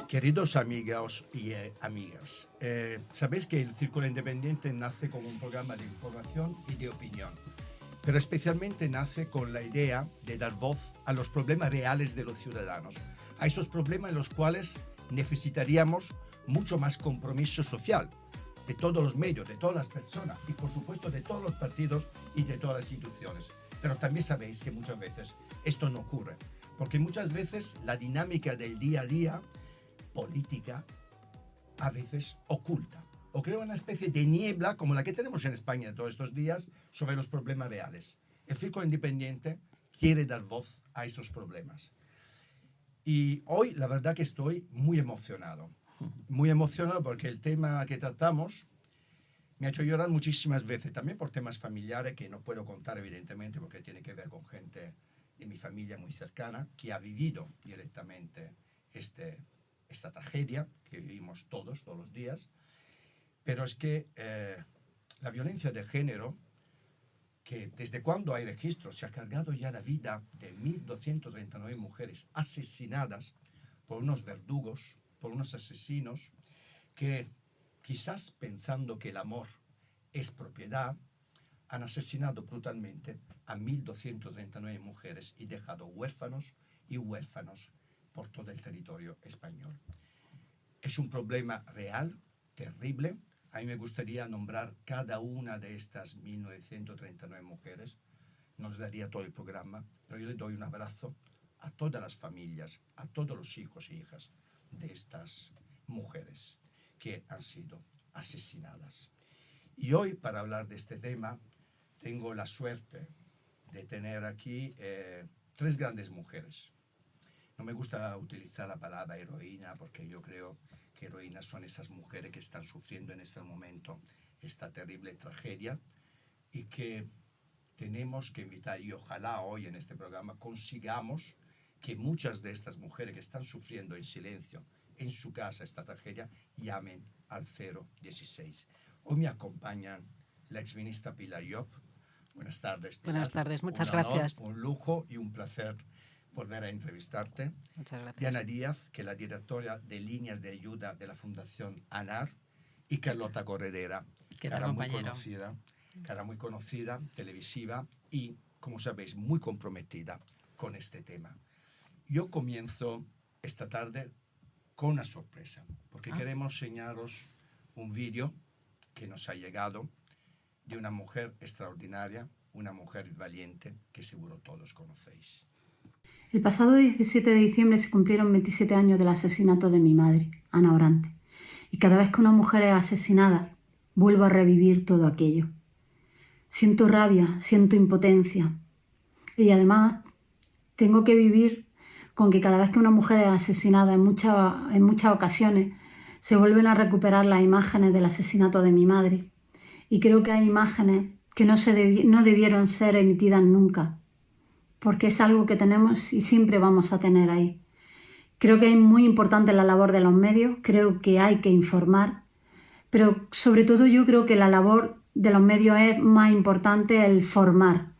Queridos amigos y amigas, sabéis que el Círculo Independiente nace como un programa de información y de opinión, pero especialmente nace con la idea de dar voz a los problemas reales de los ciudadanos, a esos problemas en los cuales necesitaríamos mucho más compromiso social de todos los medios, de todas las personas y por supuesto de todos los partidos y de todas las instituciones. Pero también sabéis que muchas veces esto no ocurre, porque muchas veces la dinámica del día a día política a veces oculta o crea una especie de niebla como la que tenemos en España todos estos días sobre los problemas reales. El Círculo Independiente quiere dar voz a esos problemas. Y hoy la verdad que estoy muy emocionado porque el tema que tratamos me ha hecho llorar muchísimas veces, también por temas familiares que no puedo contar evidentemente porque tiene que ver con gente de mi familia muy cercana que ha vivido directamente esta tragedia que vivimos todos los días, pero es que la violencia de género, que desde cuando hay registros se ha cargado ya la vida de 1.239 mujeres asesinadas por unos verdugos, por unos asesinos que quizás pensando que el amor es propiedad, han asesinado brutalmente a 1.239 mujeres y dejado huérfanos y huérfanos por todo el territorio español. Es un problema real, terrible. A mí me gustaría nombrar cada una de estas 1.939 mujeres. Nos daría todo el programa, pero yo le doy un abrazo a todas las familias, a todos los hijos e hijas de estas mujeres que han sido asesinadas. Y hoy, para hablar de este tema, tengo la suerte de tener aquí tres grandes mujeres. No me gusta utilizar la palabra heroína porque yo creo que heroínas son esas mujeres que están sufriendo en este momento esta terrible tragedia y que tenemos que invitar, y ojalá hoy en este programa consigamos que muchas de estas mujeres que están sufriendo en silencio en su casa esta tragedia llamen al 016. Hoy me acompañan la exministra Pilar Llop. Buenas tardes, Pilar. Buenas tardes, muchas honor, gracias. Un lujo y un placer volver a entrevistarte. Muchas gracias. Diana Díaz, que es la directora de líneas de ayuda de la Fundación ANAR, y Carlota Corredera, cara muy conocida, televisiva y, como sabéis, muy comprometida con este tema. Yo comienzo esta tarde con una sorpresa, porque queremos enseñaros un vídeo que nos ha llegado de una mujer extraordinaria, una mujer valiente que seguro todos conocéis. El pasado 17 de diciembre se cumplieron 27 años del asesinato de mi madre, Ana Orante, y cada vez que una mujer es asesinada, vuelvo a revivir todo aquello. Siento rabia, siento impotencia, y además tengo que vivir con que cada vez que una mujer es asesinada, en muchas ocasiones, se vuelven a recuperar las imágenes del asesinato de mi madre, y creo que hay imágenes que no debieron ser emitidas nunca, porque es algo que tenemos y siempre vamos a tener ahí. Creo que es muy importante la labor de los medios, creo que hay que informar, pero sobre todo yo creo que la labor de los medios es más importante el formar.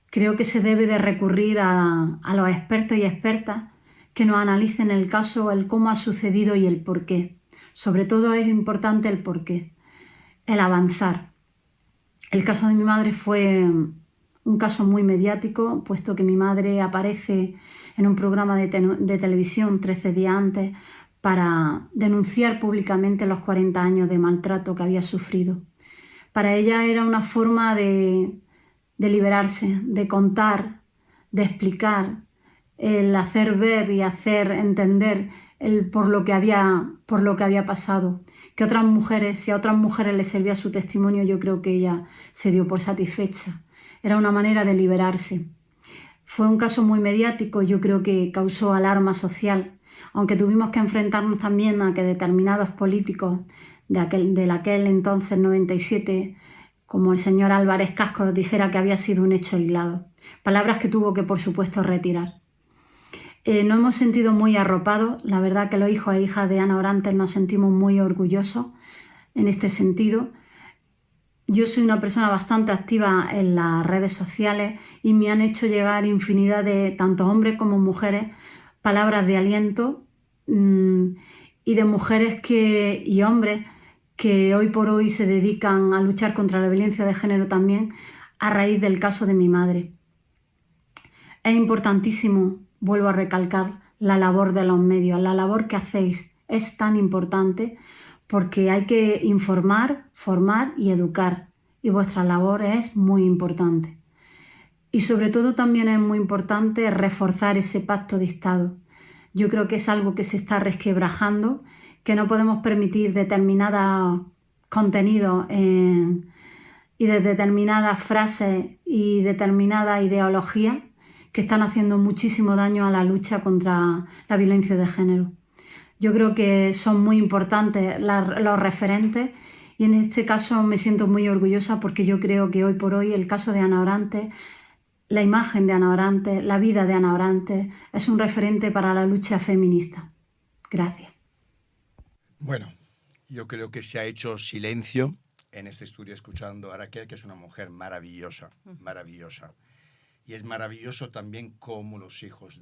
Creo que se debe de recurrir a los expertos y expertas que nos analicen el caso, el cómo ha sucedido y el por qué. Sobre todo es importante el por qué, el avanzar. El caso de mi madre fue un caso muy mediático, puesto que mi madre aparece en un programa de televisión 13 días antes para denunciar públicamente los 40 años de maltrato que había sufrido. Para ella era una forma de liberarse, de contar, de explicar, el hacer ver y hacer entender por lo que había pasado. Que otras mujeres, si a otras mujeres les servía su testimonio, yo creo que ella se dio por satisfecha. Era una manera de liberarse. Fue un caso muy mediático, yo creo que causó alarma social, aunque tuvimos que enfrentarnos también a que determinados políticos de aquel entonces 97, como el señor Álvarez Cascos, dijera que había sido un hecho aislado. Palabras que tuvo que, por supuesto, retirar. Nos hemos sentido muy arropados. La verdad que los hijos e hijas de Ana Orante nos sentimos muy orgullosos en este sentido. Yo soy una persona bastante activa en las redes sociales y me han hecho llegar infinidad de, tanto hombres como mujeres, palabras de aliento y de mujeres y hombres que hoy por hoy se dedican a luchar contra la violencia de género también a raíz del caso de mi madre. Es importantísimo, vuelvo a recalcar, la labor de los medios, la labor que hacéis es tan importante porque hay que informar, formar y educar, y vuestra labor es muy importante. Y sobre todo también es muy importante reforzar ese pacto de Estado. Yo creo que es algo que se está resquebrajando, que no podemos permitir determinados contenidos y de determinadas frases y determinadas ideologías que están haciendo muchísimo daño a la lucha contra la violencia de género. Yo creo que son muy importantes los referentes y en este caso me siento muy orgullosa porque yo creo que hoy por hoy el caso de Ana Orantes, la imagen de Ana Orantes, la vida de Ana Orantes es un referente para la lucha feminista. Gracias. Bueno, yo creo que se ha hecho silencio en este estudio escuchando a Raquel, que es una mujer maravillosa, maravillosa. Y es maravilloso también cómo los hijos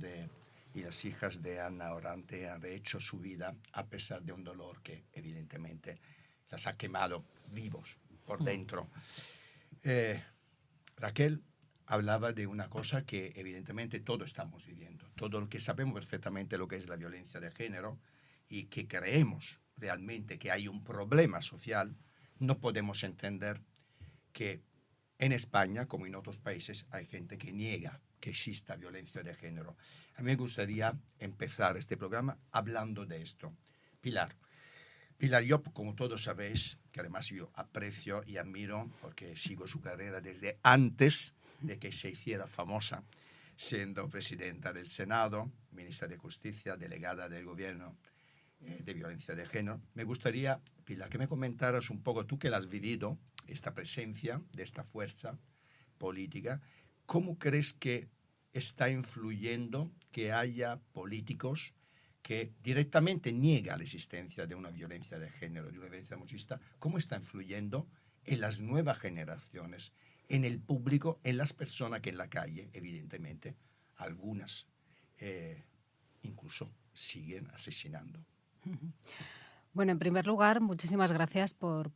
y las hijas de Ana Orantes han rehecho su vida a pesar de un dolor que evidentemente las ha quemado vivos por dentro. Raquel hablaba de una cosa que evidentemente todos estamos viviendo, todo lo que sabemos perfectamente lo que es la violencia de género y que creemos realmente que hay un problema social, no podemos entender que en España, como en otros países, hay gente que niega que exista violencia de género. A mí me gustaría empezar este programa hablando de esto. Pilar, yo, como todos sabéis, que además yo aprecio y admiro, porque sigo su carrera desde antes de que se hiciera famosa, siendo presidenta del Senado, ministra de Justicia, delegada del Gobierno de violencia de género. Me gustaría, Pilar, que me comentaras un poco, tú que la has vivido, esta presencia de esta fuerza política, ¿cómo crees que está influyendo que haya políticos que directamente niegan la existencia de una violencia de género, de una violencia machista? ¿Cómo está influyendo en las nuevas generaciones, en el público, en las personas que en la calle, evidentemente, algunas incluso siguen asesinando? Bueno, en primer lugar, muchísimas gracias por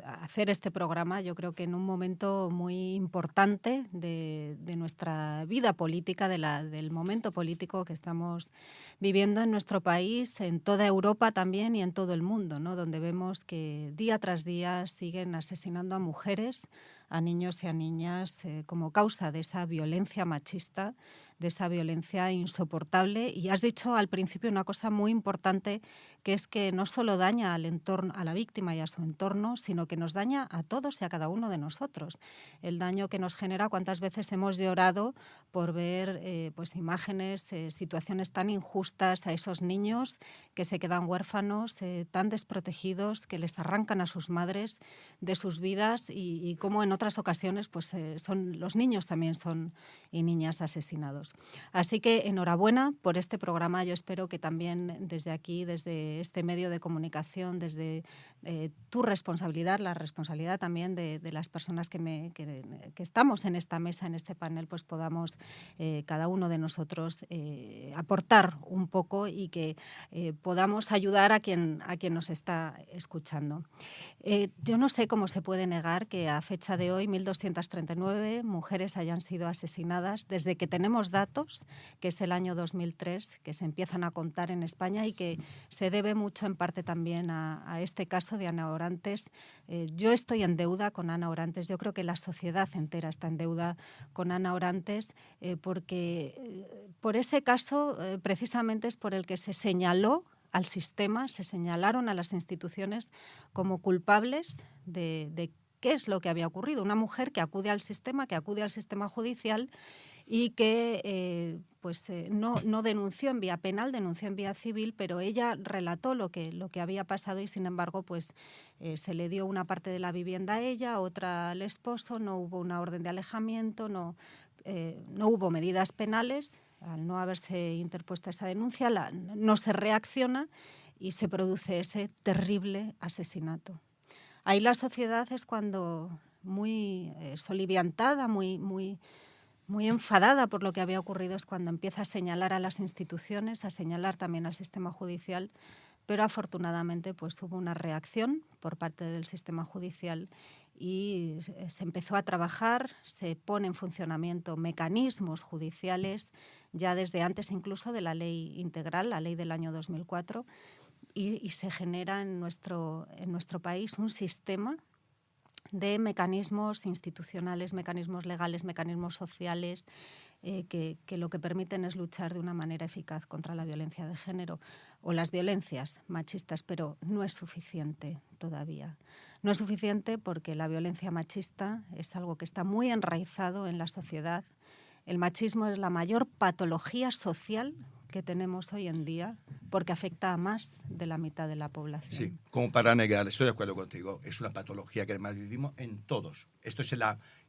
hacer este programa. Yo creo que en un momento muy importante de nuestra vida política, del momento político que estamos viviendo en nuestro país, en toda Europa también y en todo el mundo, ¿no? Donde vemos que día tras día siguen asesinando a mujeres, a niños y a niñas como causa de esa violencia machista, de esa violencia insoportable. Y has dicho al principio una cosa muy importante, que es que no solo daña al entorno, a la víctima y a su entorno, sino que nos daña a todos y a cada uno de nosotros. El daño que nos genera, cuántas veces hemos llorado por ver pues imágenes, situaciones tan injustas a esos niños que se quedan huérfanos, tan desprotegidos, que les arrancan a sus madres de sus vidas y cómo en otras ocasiones pues, son los niños también son y niñas asesinados. Así que enhorabuena por este programa. Yo espero que también desde aquí, desde este medio de comunicación, desde tu responsabilidad, la responsabilidad también de las personas que estamos en esta mesa, en este panel, pues podamos cada uno de nosotros aportar un poco y que podamos ayudar a quien nos está escuchando. Yo no sé cómo se puede negar que a fecha de hoy 1.239 mujeres hayan sido asesinadas desde que tenemos datos, que es el año 2003, que se empiezan a contar en España y que se debe mucho en parte también a este caso de Ana Orantes. Yo estoy en deuda con Ana Orantes, yo creo que la sociedad entera está en deuda con Ana Orantes porque por ese caso precisamente es por el que se señaló al sistema, se señalaron a las instituciones como culpables de qué es lo que había ocurrido. Una mujer que acude al sistema judicial y que no denunció en vía penal, denunció en vía civil, pero ella relató lo que había pasado y, sin embargo, pues se le dio una parte de la vivienda a ella, otra al esposo, no hubo una orden de alejamiento, no hubo medidas penales. Al no haberse interpuesto esa denuncia, no se reacciona y se produce ese terrible asesinato. Ahí la sociedad es cuando muy soliviantada, muy muy enfadada por lo que había ocurrido es cuando empieza a señalar a las instituciones, a señalar también al sistema judicial, pero afortunadamente pues hubo una reacción por parte del sistema judicial y se empezó a trabajar, se pone en funcionamiento mecanismos judiciales ya desde antes incluso de la ley integral, la ley del año 2004, y se genera en nuestro país un sistema de mecanismos institucionales, mecanismos legales, mecanismos sociales, que lo que permiten es luchar de una manera eficaz contra la violencia de género o las violencias machistas, pero no es suficiente todavía. No es suficiente porque la violencia machista es algo que está muy enraizado en la sociedad. El machismo es la mayor patología social que tenemos hoy en día porque afecta a más de la mitad de la población. Sí, como para negar, estoy de acuerdo contigo, es una patología que además vivimos en todos. Esto es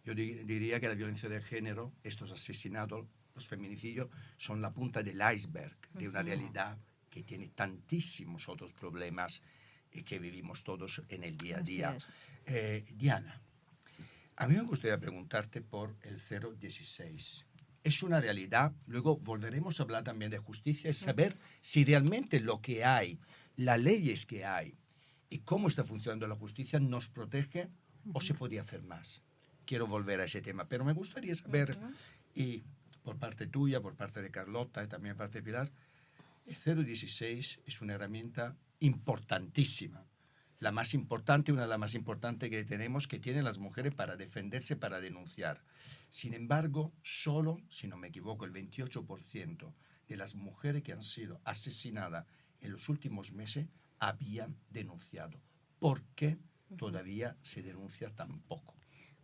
yo diría que la violencia de género, estos asesinatos, los feminicidios, son la punta del iceberg de una realidad que tiene tantísimos otros problemas que vivimos todos en el día a día. Diana, a mí me gustaría preguntarte por el 016. Es una realidad, luego volveremos a hablar también de justicia y saber si realmente lo que hay, las leyes que hay y cómo está funcionando la justicia nos protege o se podría hacer más. Quiero volver a ese tema, pero me gustaría saber, y por parte tuya, por parte de Carlota y también por parte de Pilar, el 016 es una herramienta importantísima. La más importante, una de las más importantes que tenemos, que tienen las mujeres para defenderse, para denunciar. Sin embargo, solo, si no me equivoco, el 28% de las mujeres que han sido asesinadas en los últimos meses habían denunciado. ¿Por qué todavía se denuncia tan poco?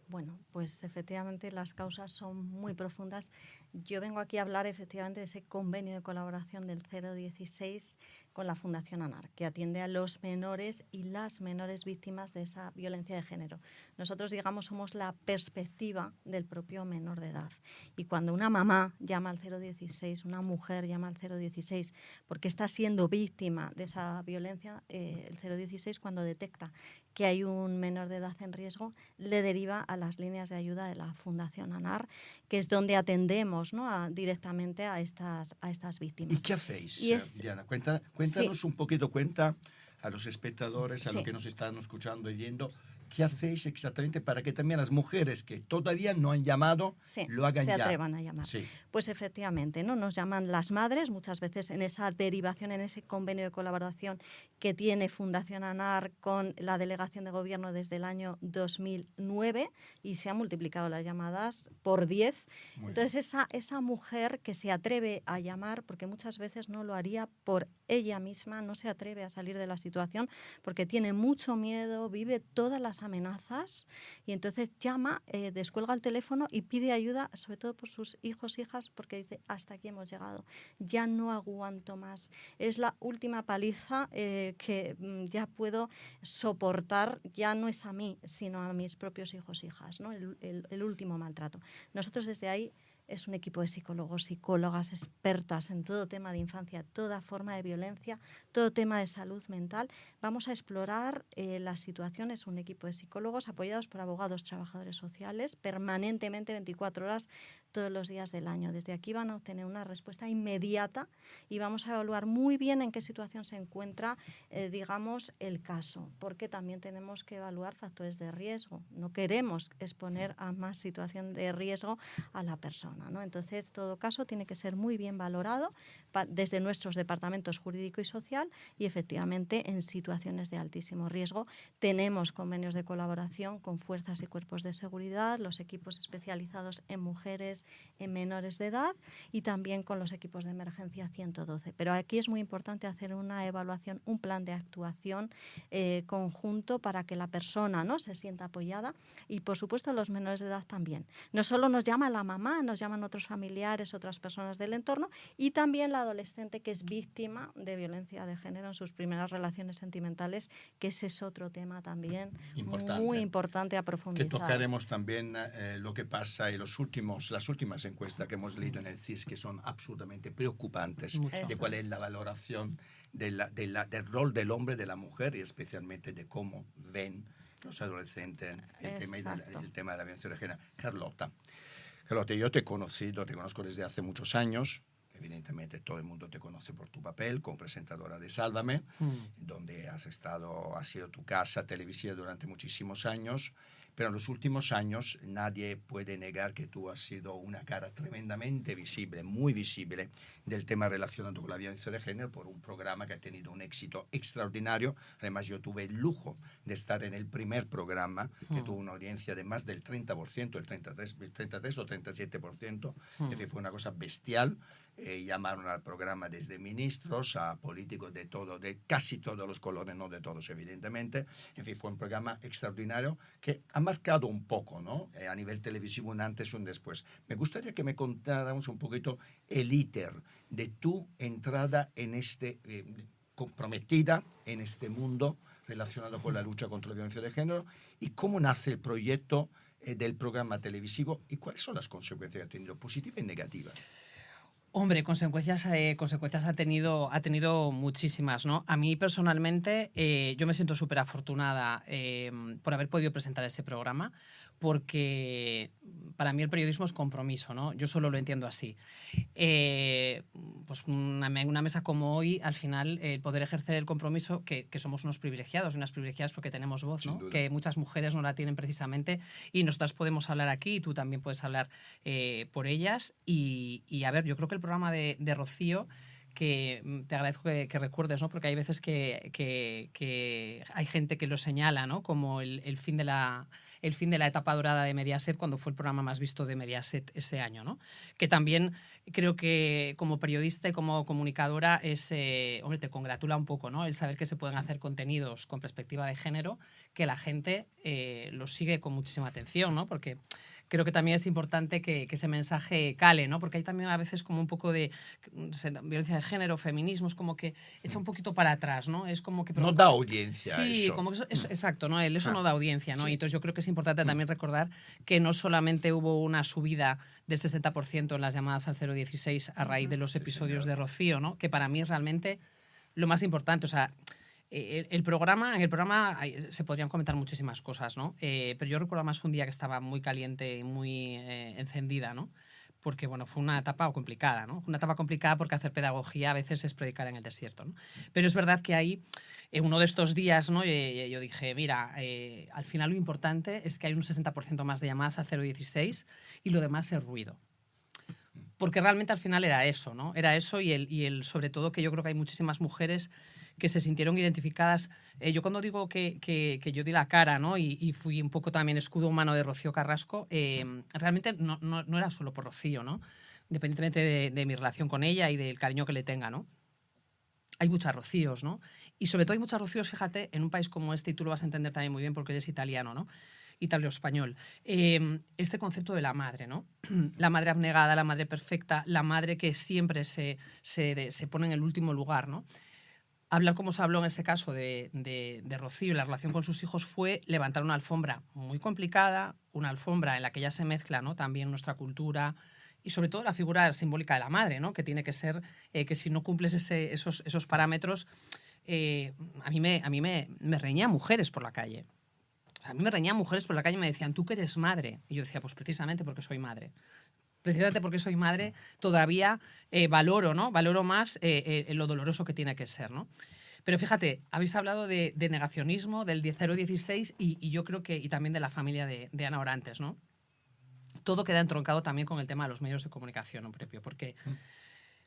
Bueno, pues efectivamente las causas son muy profundas. Yo vengo aquí a hablar efectivamente de ese convenio de colaboración del 016 con la Fundación ANAR, que atiende a los menores y las menores víctimas de esa violencia de género. Nosotros, digamos, somos la perspectiva del propio menor de edad. Y cuando una mamá llama al 016, una mujer llama al 016, porque está siendo víctima de esa violencia, el 016, cuando detecta que hay un menor de edad en riesgo, le deriva a las líneas de ayuda de la Fundación ANAR, que es donde atendemos, ¿no?, directamente a estas víctimas. ¿Y qué hacéis, Diana? Cuéntanos un poquito, cuenta a los espectadores, a los que nos están escuchando y viendo, ¿qué hacéis exactamente para que también las mujeres que todavía no han llamado lo hagan ya? Se atrevan a llamar. Sí. Pues efectivamente, ¿no? Nos llaman las madres, muchas veces en esa derivación, en ese convenio de colaboración que tiene Fundación ANAR con la Delegación de Gobierno desde el año 2009 y se han multiplicado las llamadas por 10. Entonces esa mujer que se atreve a llamar, porque muchas veces no lo haría por ella misma, no se atreve a salir de la situación porque tiene mucho miedo, vive todas las amenazas y entonces llama, descuelga el teléfono y pide ayuda, sobre todo por sus hijos, hijas, porque dice, hasta aquí hemos llegado, ya no aguanto más, es la última paliza que ya puedo soportar, ya no es a mí, sino a mis propios hijos, hijas, ¿no? El último maltrato. Nosotros desde ahí es un equipo de psicólogos, psicólogas expertas en todo tema de infancia, toda forma de violencia, todo tema de salud mental. Vamos a explorar las situaciones, un equipo de psicólogos apoyados por abogados, trabajadores sociales, permanentemente 24 horas todos los días del año. Desde aquí van a obtener una respuesta inmediata y vamos a evaluar muy bien en qué situación se encuentra, digamos, el caso, porque también tenemos que evaluar factores de riesgo. No queremos exponer a más situación de riesgo a la persona, ¿no? Entonces, todo caso tiene que ser muy bien valorado desde nuestros departamentos jurídico y social y efectivamente en situaciones de altísimo riesgo tenemos convenios de colaboración con fuerzas y cuerpos de seguridad, los equipos especializados en mujeres, en menores de edad y también con los equipos de emergencia 112. Pero aquí es muy importante hacer una evaluación, un plan de actuación conjunto para que la persona, ¿no?, se sienta apoyada y por supuesto los menores de edad también. No solo nos llama la mamá, nos llaman otros familiares, otras personas del entorno y también la adolescente que es víctima de violencia de género en sus primeras relaciones sentimentales, que ese es otro tema también muy importante a profundizar. Que tocaremos también lo que pasa en las últimas encuestas que hemos leído en el CIS, que son absolutamente preocupantes, de cuál es la valoración del rol del hombre, de la mujer y especialmente de cómo ven los adolescentes el tema de la violencia de género. Charlotte, yo te conozco desde hace muchos años. Evidentemente todo el mundo te conoce por tu papel como presentadora de Sálvame, donde has sido tu casa televisiva durante muchísimos años, pero en los últimos años nadie puede negar que tú has sido una cara tremendamente visible, muy visible, del tema relacionado con la violencia de género por un programa que ha tenido un éxito extraordinario. Además, yo tuve el lujo de estar en el primer programa, que tuvo una audiencia de más del 30%, el 33 o 37%, es decir, fue una cosa bestial. Llamaron al programa desde ministros a políticos de casi todos los colores, no de todos evidentemente. En fin, fue un programa extraordinario que ha marcado un poco, ¿no? A nivel televisivo, un antes y un después. Me gustaría que me contáramos un poquito el íter de tu entrada en comprometida en este mundo relacionado con la lucha contra la violencia de género y cómo nace el proyecto del programa televisivo y cuáles son las consecuencias que ha tenido, positivas y negativas. Hombre, consecuencias ha tenido muchísimas, ¿no? A mí personalmente yo me siento súper afortunada por haber podido presentar ese programa, porque para mí el periodismo es compromiso, ¿no? Yo solo lo entiendo así. Pues una mesa como hoy, al final, el poder ejercer el compromiso, que somos unos privilegiados porque tenemos voz, ¿no? Que muchas mujeres no la tienen precisamente, y nosotras podemos hablar aquí, y tú también puedes hablar por ellas. Y a ver, yo creo que el programa de Rocío, que te agradezco que recuerdes, ¿no? Porque hay veces que hay gente que lo señala, ¿no? Como el fin de la etapa dorada de Mediaset, cuando fue el programa más visto de Mediaset ese año, ¿no? Que también creo que como periodista y como comunicadora hombre, te congratula un poco, ¿no? El saber que se pueden hacer contenidos con perspectiva de género, que la gente los sigue con muchísima atención, ¿no? Porque creo que también es importante que ese mensaje cale, ¿no? Porque hay también a veces como un poco de violencia de género, feminismo, es como que echa un poquito para atrás, ¿no? Es como que no da audiencia. Sí, eso. como que exacto, ¿no? Eso no da audiencia, ¿no? Sí. Y entonces yo creo que es importante también recordar que no solamente hubo una subida del 60% en las llamadas al 016 a raíz de los episodios de Rocío, ¿no? Que para mí es realmente lo más importante. O sea, en el programa se podrían comentar muchísimas cosas, ¿no? Pero yo recuerdo más un día que estaba muy caliente y muy encendida, ¿no? Porque, bueno, fue una etapa complicada, ¿no? Una etapa complicada porque hacer pedagogía a veces es predicar en el desierto, ¿no? Pero es verdad que ahí, en uno de estos días, ¿no? Yo dije, mira, al final lo importante es que hay un 60% más de llamadas al 016 y lo demás es ruido. Porque realmente al final era eso, ¿no? Era eso y sobre todo que yo creo que hay muchísimas mujeres que se sintieron identificadas. Yo cuando digo que yo di la cara, ¿no? Y fui un poco también escudo humano de Rocío Carrasco, realmente no era solo por Rocío, ¿no? Independientemente de mi relación con ella y del cariño que le tenga, ¿no? Hay muchas Rocíos, ¿no? Y sobre todo hay muchas Rocíos, fíjate, en un país como este, y tú lo vas a entender también muy bien porque eres italiano, ¿no? Italo-español. Este concepto de la madre, ¿no? La madre abnegada, la madre perfecta, la madre que siempre se pone en el último lugar, ¿no? Hablar como se habló en este caso de Rocío y la relación con sus hijos fue levantar una alfombra muy complicada, una alfombra en la que ya se mezcla, ¿no? También nuestra cultura y sobre todo la figura simbólica de la madre, ¿no? Que tiene que ser, que si no cumples esos parámetros, a mí me reñían mujeres por la calle. A mí me reñían mujeres por la calle y me decían, ¿tú que eres madre? Y yo decía, pues precisamente porque soy madre. Precisamente porque soy madre, todavía valoro, ¿no? Valoro más lo doloroso que tiene que ser, ¿no? Pero fíjate, habéis hablado de negacionismo, del 016 y yo creo que y también de la familia de Ana Orantes, ¿no? Todo queda entroncado también con el tema de los medios de comunicación, ¿no, propio? Porque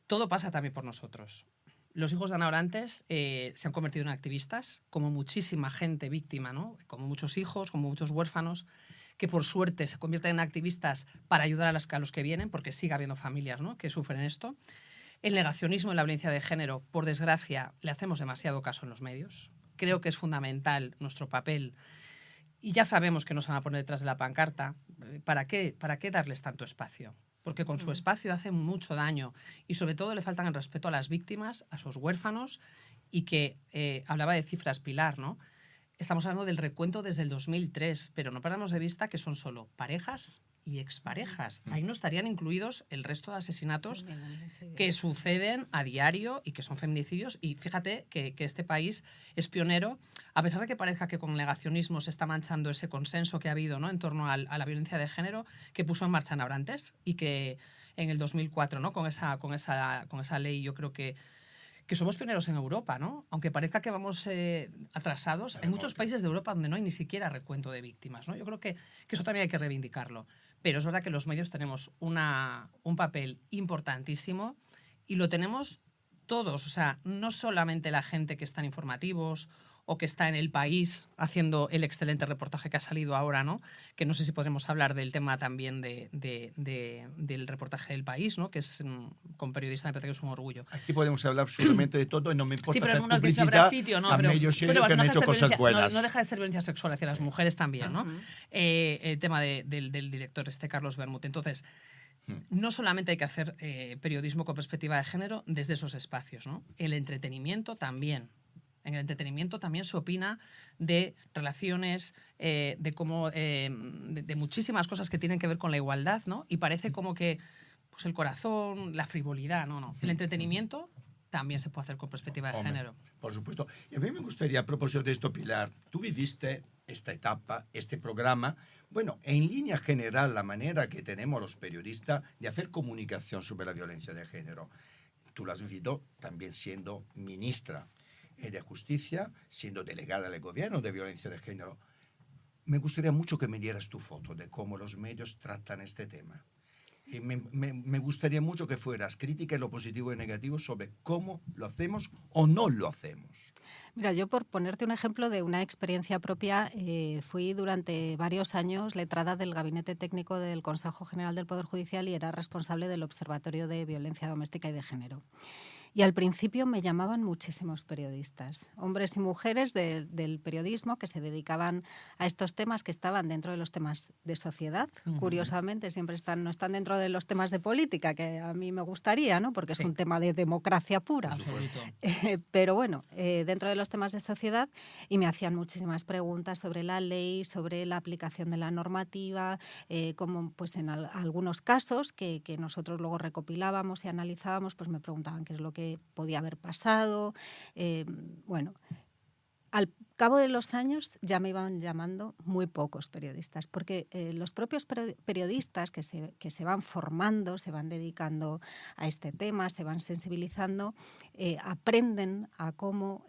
todo pasa también por nosotros. Los hijos de Ana Orantes se han convertido en activistas, como muchísima gente víctima, ¿no? Como muchos hijos, como muchos huérfanos, que por suerte se convierten en activistas para ayudar a los que vienen, porque sigue habiendo familias, ¿no? Que sufren esto. El negacionismo y la violencia de género, por desgracia, le hacemos demasiado caso en los medios. Creo que es fundamental nuestro papel. Y ya sabemos que nos van a poner detrás de la pancarta. ¿Para qué darles tanto espacio? Porque con su espacio hacen mucho daño y sobre todo le faltan el respeto a las víctimas, a sus huérfanos y que hablaba de cifras Pilar, ¿no? Estamos hablando del recuento desde el 2003, pero no perdamos de vista que son solo parejas y exparejas. Ahí no estarían incluidos el resto de asesinatos que suceden a diario y que son feminicidios. Y fíjate que este país es pionero, a pesar de que parezca que con negacionismo se está manchando ese consenso que ha habido, ¿no?, en torno a la violencia de género, que puso en marcha Nabrantes y que en el 2004, ¿no?, con esa ley, yo creo que somos pioneros en Europa, ¿no? Aunque parezca que vamos atrasados, hay muchos países de Europa donde no hay ni siquiera recuento de víctimas, ¿no? Yo creo que eso también hay que reivindicarlo. Pero es verdad que los medios tenemos un papel importantísimo y lo tenemos todos. O sea, no solamente la gente que está en informativos o que está en El País haciendo el excelente reportaje que ha salido ahora, ¿no? Que no sé si podremos hablar del tema también del reportaje del País, ¿no? Que es con periodistas, me parece que es un orgullo. Aquí podemos hablar absolutamente de todo y no me importa sí, pero hacer en unos que publicidad habrá sitio, ¿no? a medios serios que han hecho cosas buenas. No deja de ser violencia sexual hacia las mujeres también, ¿no? El tema del director Carlos Bermúdez. Entonces, no solamente hay que hacer periodismo con perspectiva de género desde esos espacios, ¿no? El entretenimiento también. En el entretenimiento también se opina de relaciones, de cómo, de muchísimas cosas que tienen que ver con la igualdad, ¿no? Y parece como que pues el corazón, la frivolidad, no. El entretenimiento también se puede hacer con perspectiva de género. Por supuesto. Y a mí me gustaría, a propósito de esto, Pilar, tú viviste esta etapa, este programa. Bueno, en línea general, la manera que tenemos los periodistas de hacer comunicación sobre la violencia de género. Tú lo has vivido también siendo ministra de Justicia, siendo delegada del gobierno de violencia de género. Me gustaría mucho que me dieras tu foto de cómo los medios tratan este tema. Y me gustaría mucho que fueras crítica en lo positivo y negativo sobre cómo lo hacemos o no lo hacemos. Mira, yo por ponerte un ejemplo de una experiencia propia, fui durante varios años letrada del Gabinete Técnico del Consejo General del Poder Judicial y era responsable del Observatorio de Violencia Doméstica y de Género. Y al principio me llamaban muchísimos periodistas, hombres y mujeres del periodismo que se dedicaban a estos temas, que estaban dentro de los temas de sociedad. Curiosamente, siempre no están dentro de los temas de política, que a mí me gustaría, ¿no? Porque sí, es un tema de democracia pura. Pero bueno, dentro de los temas de sociedad, y me hacían muchísimas preguntas sobre la ley, sobre la aplicación de la normativa, como pues en algunos casos que nosotros luego recopilábamos y analizábamos, pues me preguntaban qué es lo que podía haber pasado. Bueno, al cabo de los años ya me iban llamando muy pocos periodistas, porque los propios periodistas que se van formando, se van dedicando a este tema, se van sensibilizando, aprenden a cómo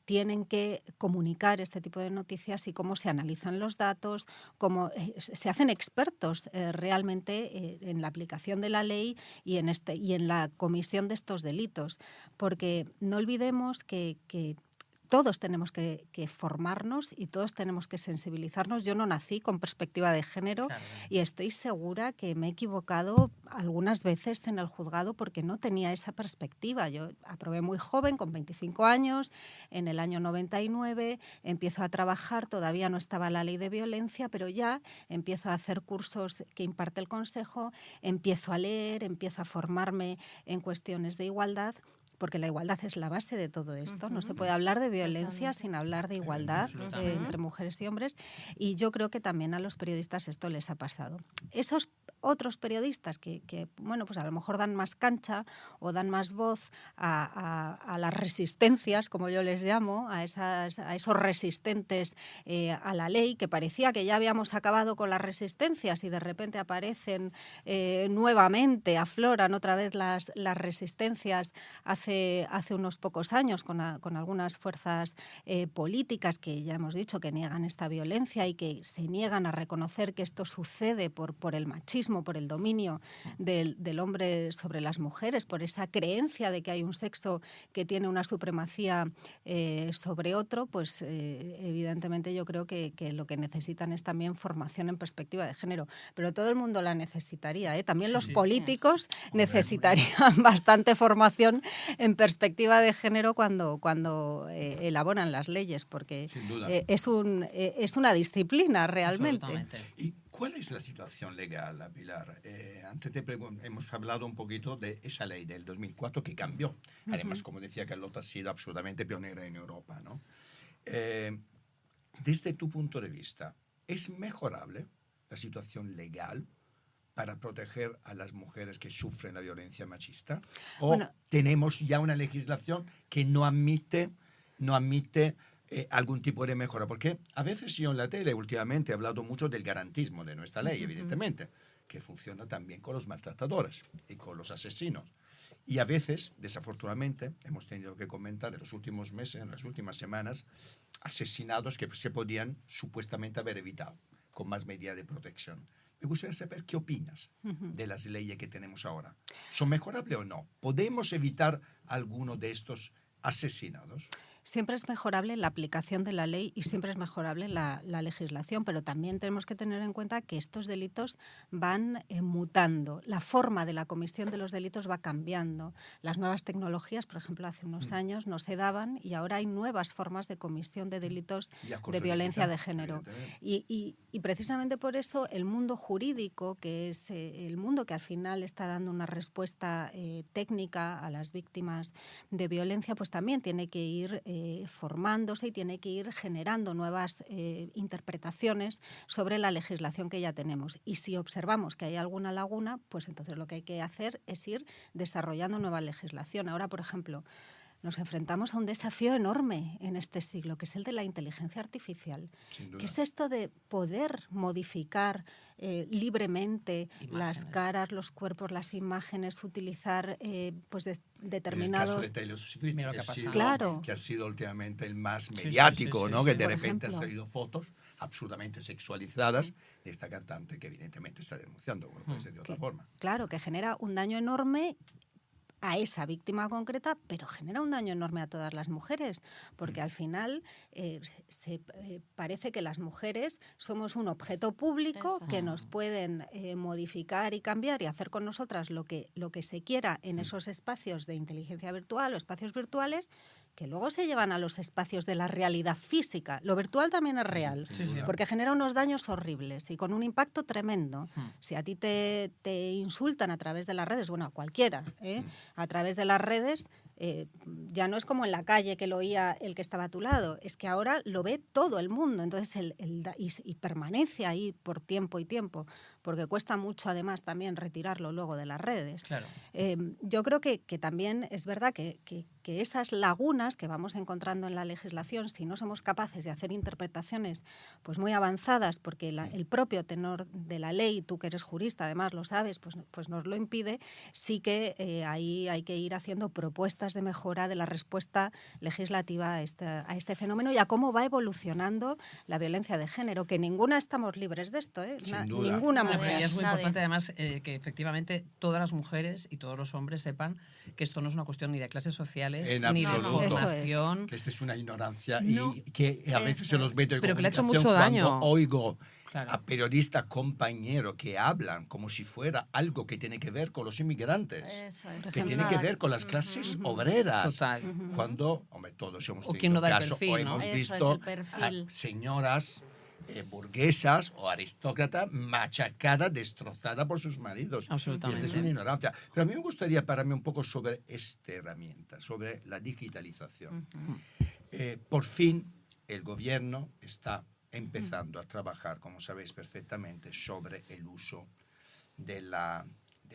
tienen que comunicar este tipo de noticias y cómo se analizan los datos, cómo se hacen expertos realmente en la aplicación de la ley y en la comisión de estos delitos. Porque no olvidemos que todos tenemos que formarnos y todos tenemos que sensibilizarnos. Yo no nací con perspectiva de género, claro, y estoy segura que me he equivocado algunas veces en el juzgado porque no tenía esa perspectiva. Yo aprobé muy joven, con 25 años, en el año 99, empiezo a trabajar, todavía no estaba la ley de violencia, pero ya empiezo a hacer cursos que imparte el Consejo, empiezo a leer, empiezo a formarme en cuestiones de igualdad, porque la igualdad es la base de todo esto. No se puede hablar de violencia sin hablar de igualdad entre mujeres y hombres. Y yo creo que también a los periodistas esto les ha pasado. Esos otros periodistas que bueno, pues a lo mejor dan más cancha o dan más voz a las resistencias, como yo les llamo, a esos resistentes a la ley, que parecía que ya habíamos acabado con las resistencias y de repente aparecen nuevamente, afloran otra vez las resistencias hace unos pocos años con algunas fuerzas políticas que ya hemos dicho que niegan esta violencia y que se niegan a reconocer que esto sucede por el machismo, por el dominio del hombre sobre las mujeres, por esa creencia de que hay un sexo que tiene una supremacía sobre otro. Pues evidentemente yo creo que lo que necesitan es también formación en perspectiva de género, pero todo el mundo la necesitaría, ¿eh? También los políticos necesitarían bastante formación en perspectiva de género cuando elaboran las leyes, porque es una disciplina realmente. ¿Y cuál es la situación legal, Pilar? Antes hemos hablado un poquito de esa ley del 2004 que cambió. Además, como decía Carlota, ha sido absolutamente pionera en Europa, ¿no? Desde tu punto de vista, ¿es mejorable la situación legal para proteger a las mujeres que sufren la violencia machista? ¿O tenemos ya una legislación que no admite algún tipo de mejora? Porque a veces yo en la tele últimamente he hablado mucho del garantismo de nuestra ley, evidentemente, que funciona también con los maltratadores y con los asesinos. Y a veces, desafortunadamente, hemos tenido que comentar en los últimos meses, en las últimas semanas, asesinatos que se podían supuestamente haber evitado con más medidas de protección. Me gustaría saber qué opinas de las leyes que tenemos ahora. ¿Son mejorables o no? ¿Podemos evitar alguno de estos asesinados? Siempre es mejorable la aplicación de la ley y siempre es mejorable la legislación, pero también tenemos que tener en cuenta que estos delitos van mutando. La forma de la comisión de los delitos va cambiando. Las nuevas tecnologías, por ejemplo, hace unos años no se daban y ahora hay nuevas formas de comisión de delitos de violencia de género. Y precisamente por eso el mundo jurídico, que es el mundo que al final está dando una respuesta técnica a las víctimas de violencia, pues también tiene que ir formándose y tiene que ir generando nuevas interpretaciones sobre la legislación que ya tenemos. Y si observamos que hay alguna laguna, pues entonces lo que hay que hacer es ir desarrollando nueva legislación. Ahora, por ejemplo, nos enfrentamos a un desafío enorme en este siglo, que es el de la inteligencia artificial. ¿Qué es esto de poder modificar libremente las caras, los cuerpos, las imágenes, utilizar pues determinados... En el caso de Taylor Swift, claro, que ha sido últimamente el más mediático, ¿no? Que de repente ejemplo, han salido fotos absolutamente sexualizadas de esta cantante que evidentemente está denunciando, bueno, puede ser de otra forma. Claro, que genera un daño enorme a esa víctima concreta, pero genera un daño enorme a todas las mujeres, porque al final parece que las mujeres somos un objeto público que nos pueden modificar y cambiar y hacer con nosotras lo que se quiera en esos espacios de inteligencia virtual o espacios virtuales, que luego se llevan a los espacios de la realidad física. Lo virtual también es real, porque genera unos daños horribles y con un impacto tremendo. Si a ti te insultan a través de las redes, bueno, a cualquiera, a través de las redes, ya no es como en la calle que lo oía el que estaba a tu lado, es que ahora lo ve todo el mundo, entonces y permanece ahí por tiempo y tiempo, porque cuesta mucho además también retirarlo luego de las redes. Claro. Yo creo que también es verdad que esas lagunas que vamos encontrando en la legislación, si no somos capaces de hacer interpretaciones pues muy avanzadas, porque el propio tenor de la ley, tú que eres jurista además lo sabes, pues nos lo impide, sí que ahí hay que ir haciendo propuestas de mejora de la respuesta legislativa a este fenómeno y a cómo va evolucionando la violencia de género, que ninguna estamos libres de esto, Sin duda. Ninguna No, mujer. y es muy importante además que efectivamente todas las mujeres y todos los hombres sepan que esto no es una cuestión ni de clases sociales ni de formación. Que esta es una ignorancia y que a veces en los medios de pero que le ha hecho comunicación, mucho daño. cuando oigo Claro. a periodistas compañeros que hablan como si fuera algo que tiene que ver con los inmigrantes, que tiene que ver con las clases obreras. Total. Cuando, hombre, todos hemos O tenido quien no da el casos, perfil, o ¿no? hemos Eso visto es el perfil. a señoras burguesas o aristócratas machacadas, destrozadas por sus maridos. Absolutamente. Y esta es una ignorancia. Pero a mí me gustaría pararme un poco sobre esta herramienta, sobre la digitalización. Por fin, el gobierno está empezando a trabajar, como sabéis perfectamente, sobre el uso de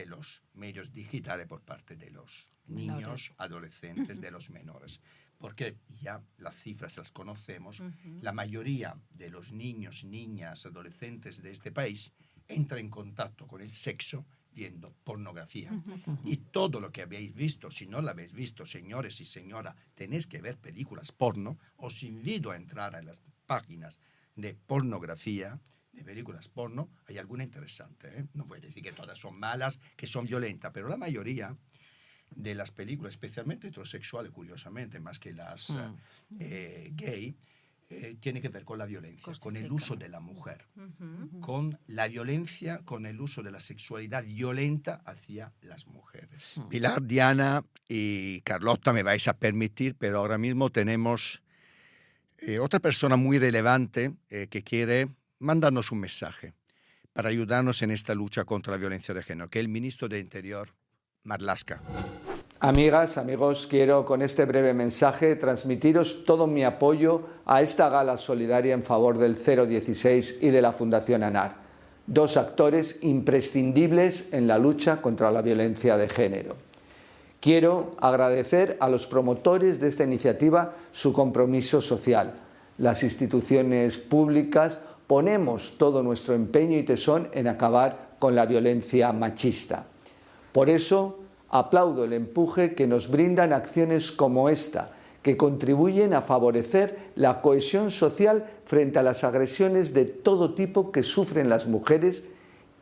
los medios digitales por parte de los niños, adolescentes, de los menores. Porque ya las cifras las conocemos, la mayoría de los niños, niñas, adolescentes de este país entra en contacto con el sexo viendo pornografía. Y todo lo que habéis visto, si no lo habéis visto, señores y señoras, tenéis que ver películas porno, os invito a entrar en las páginas de pornografía, de películas porno, hay alguna interesante, ¿eh? No voy a decir que todas son malas, que son violentas, pero la mayoría de las películas, especialmente heterosexuales, curiosamente, más que las gay, tiene que ver con la violencia, con el uso de la mujer, con la violencia, con el uso de la sexualidad violenta hacia las mujeres. Pilar, Diana y Carlota, me vais a permitir, pero ahora mismo tenemos otra persona muy relevante que quiere mandarnos un mensaje para ayudarnos en esta lucha contra la violencia de género, que es el ministro de Interior, Marlaska. Amigas, amigos, quiero con este breve mensaje transmitiros todo mi apoyo a esta gala solidaria en favor del 016 y de la Fundación ANAR. dos actores imprescindibles en la lucha contra la violencia de género. Quiero agradecer a los promotores de esta iniciativa su compromiso social. Las instituciones públicas ponemos todo nuestro empeño y tesón en acabar con la violencia machista. Por eso, aplaudo el empuje que nos brindan acciones como esta, que contribuyen a favorecer la cohesión social frente a las agresiones de todo tipo que sufren las mujeres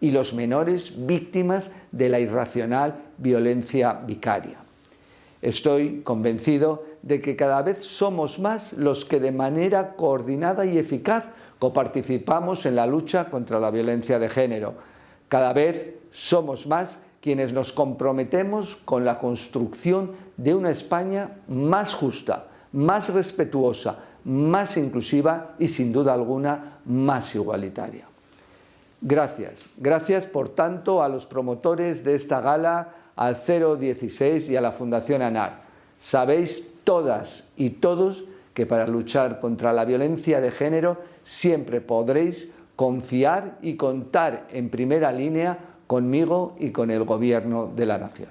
y los menores víctimas de la irracional violencia vicaria. Estoy convencido de que cada vez somos más los que de manera coordinada y eficaz coparticipamos en la lucha contra la violencia de género. Cada vez somos más quienes nos comprometemos con la construcción de una España más justa, más respetuosa, más inclusiva y, sin duda alguna, más igualitaria. Gracias por tanto a los promotores de esta gala, al 016 y a la Fundación ANAR. Sabéis todas y todos que para luchar contra la violencia de género siempre podréis confiar y contar en primera línea conmigo y con el Gobierno de la Nación.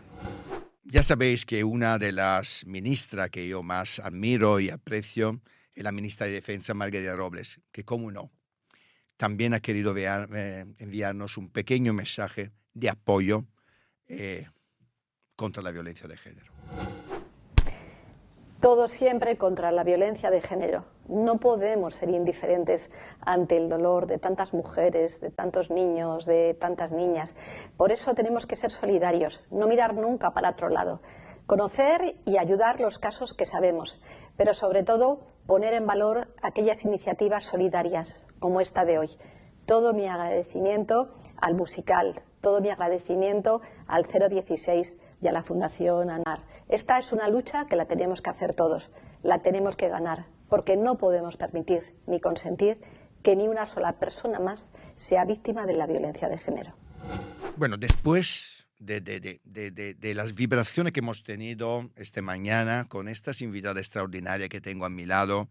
Ya sabéis que una de las ministras que yo más admiro y aprecio es la ministra de Defensa, Margarita Robles, que, cómo no, también ha querido enviarnos un pequeño mensaje de apoyo contra la violencia de género. Todo siempre contra la violencia de género. No podemos ser indiferentes ante el dolor de tantas mujeres, de tantos niños, de tantas niñas. Por eso tenemos que ser solidarios, no mirar nunca para otro lado. Conocer y ayudar los casos que sabemos, pero sobre todo poner en valor aquellas iniciativas solidarias como esta de hoy. Todo mi agradecimiento al musical, todo mi agradecimiento al 016 y a la Fundación ANAR. Esta es una lucha que la tenemos que hacer todos, la tenemos que ganar, porque no podemos permitir ni consentir que ni una sola persona más sea víctima de la violencia de género. Bueno, después de las vibraciones que hemos tenido esta mañana con estas invitadas extraordinarias que tengo a mi lado,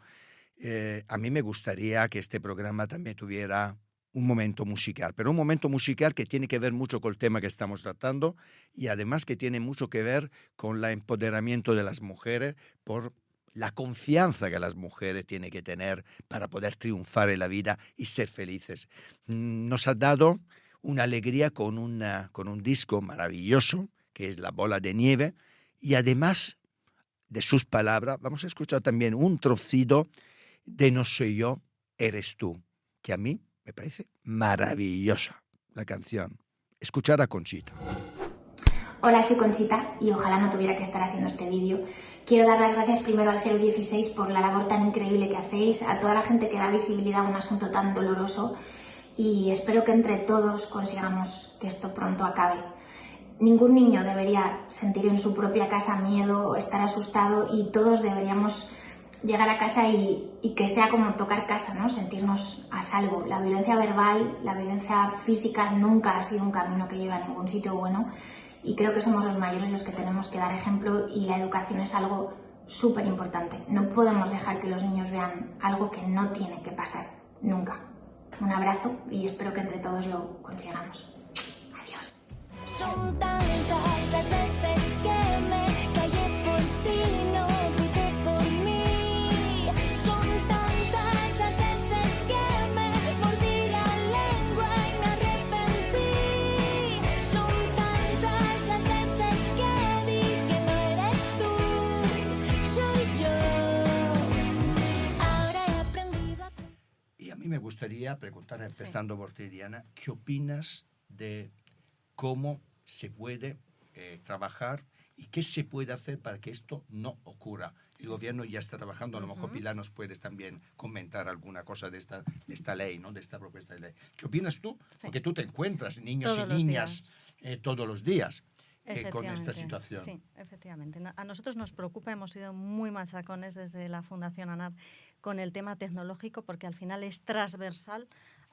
a mí me gustaría que este programa también tuviera un momento musical, pero un momento musical que tiene que ver mucho con el tema que estamos tratando y además que tiene mucho que ver con el empoderamiento de las mujeres por la confianza que las mujeres tienen que tener para poder triunfar en la vida y ser felices. Nos ha dado una alegría con un disco maravilloso que es La Bola de Nieve y además de sus palabras vamos a escuchar también un trocito de No soy yo, eres tú, que a mí me parece maravillosa la canción. Escuchar a Conchita. Hola, soy Conchita y ojalá no tuviera que estar haciendo este vídeo. Quiero dar las gracias primero al 016 por la labor tan increíble que hacéis, a toda la gente que da visibilidad a un asunto tan doloroso y espero que entre todos consigamos que esto pronto acabe. Ningún niño debería sentir en su propia casa miedo o estar asustado y todos deberíamos llegar a casa y que sea como tocar casa, ¿no? Sentirnos a salvo. La violencia verbal, la violencia física nunca ha sido un camino que lleva a ningún sitio bueno y creo que somos los mayores los que tenemos que dar ejemplo y la educación es algo súper importante. No podemos dejar que los niños vean algo que no tiene que pasar nunca. Un abrazo y espero que entre todos lo consigamos. Adiós. Son tantas las veces que me callé por ti, no grité por mí. Son tantas las veces que me mordí la lengua y me arrepentí. Son tantas las veces que di que no eres tú, soy yo. Ahora he aprendido a... Y a mí me gustaría preguntar, empezando por ti, Diana, ¿qué opinas de cómo se puede trabajar y qué se puede hacer para que esto no ocurra? El gobierno ya está trabajando, a lo mejor Pilar nos puedes también comentar alguna cosa de esta ley, ¿no? De esta propuesta de ley. ¿Qué opinas tú? Sí. Porque tú te encuentras niños todos y niñas todos los días con esta situación. Sí, efectivamente. A nosotros nos preocupa, hemos sido muy machacones desde la Fundación ANAR con el tema tecnológico porque al final es transversal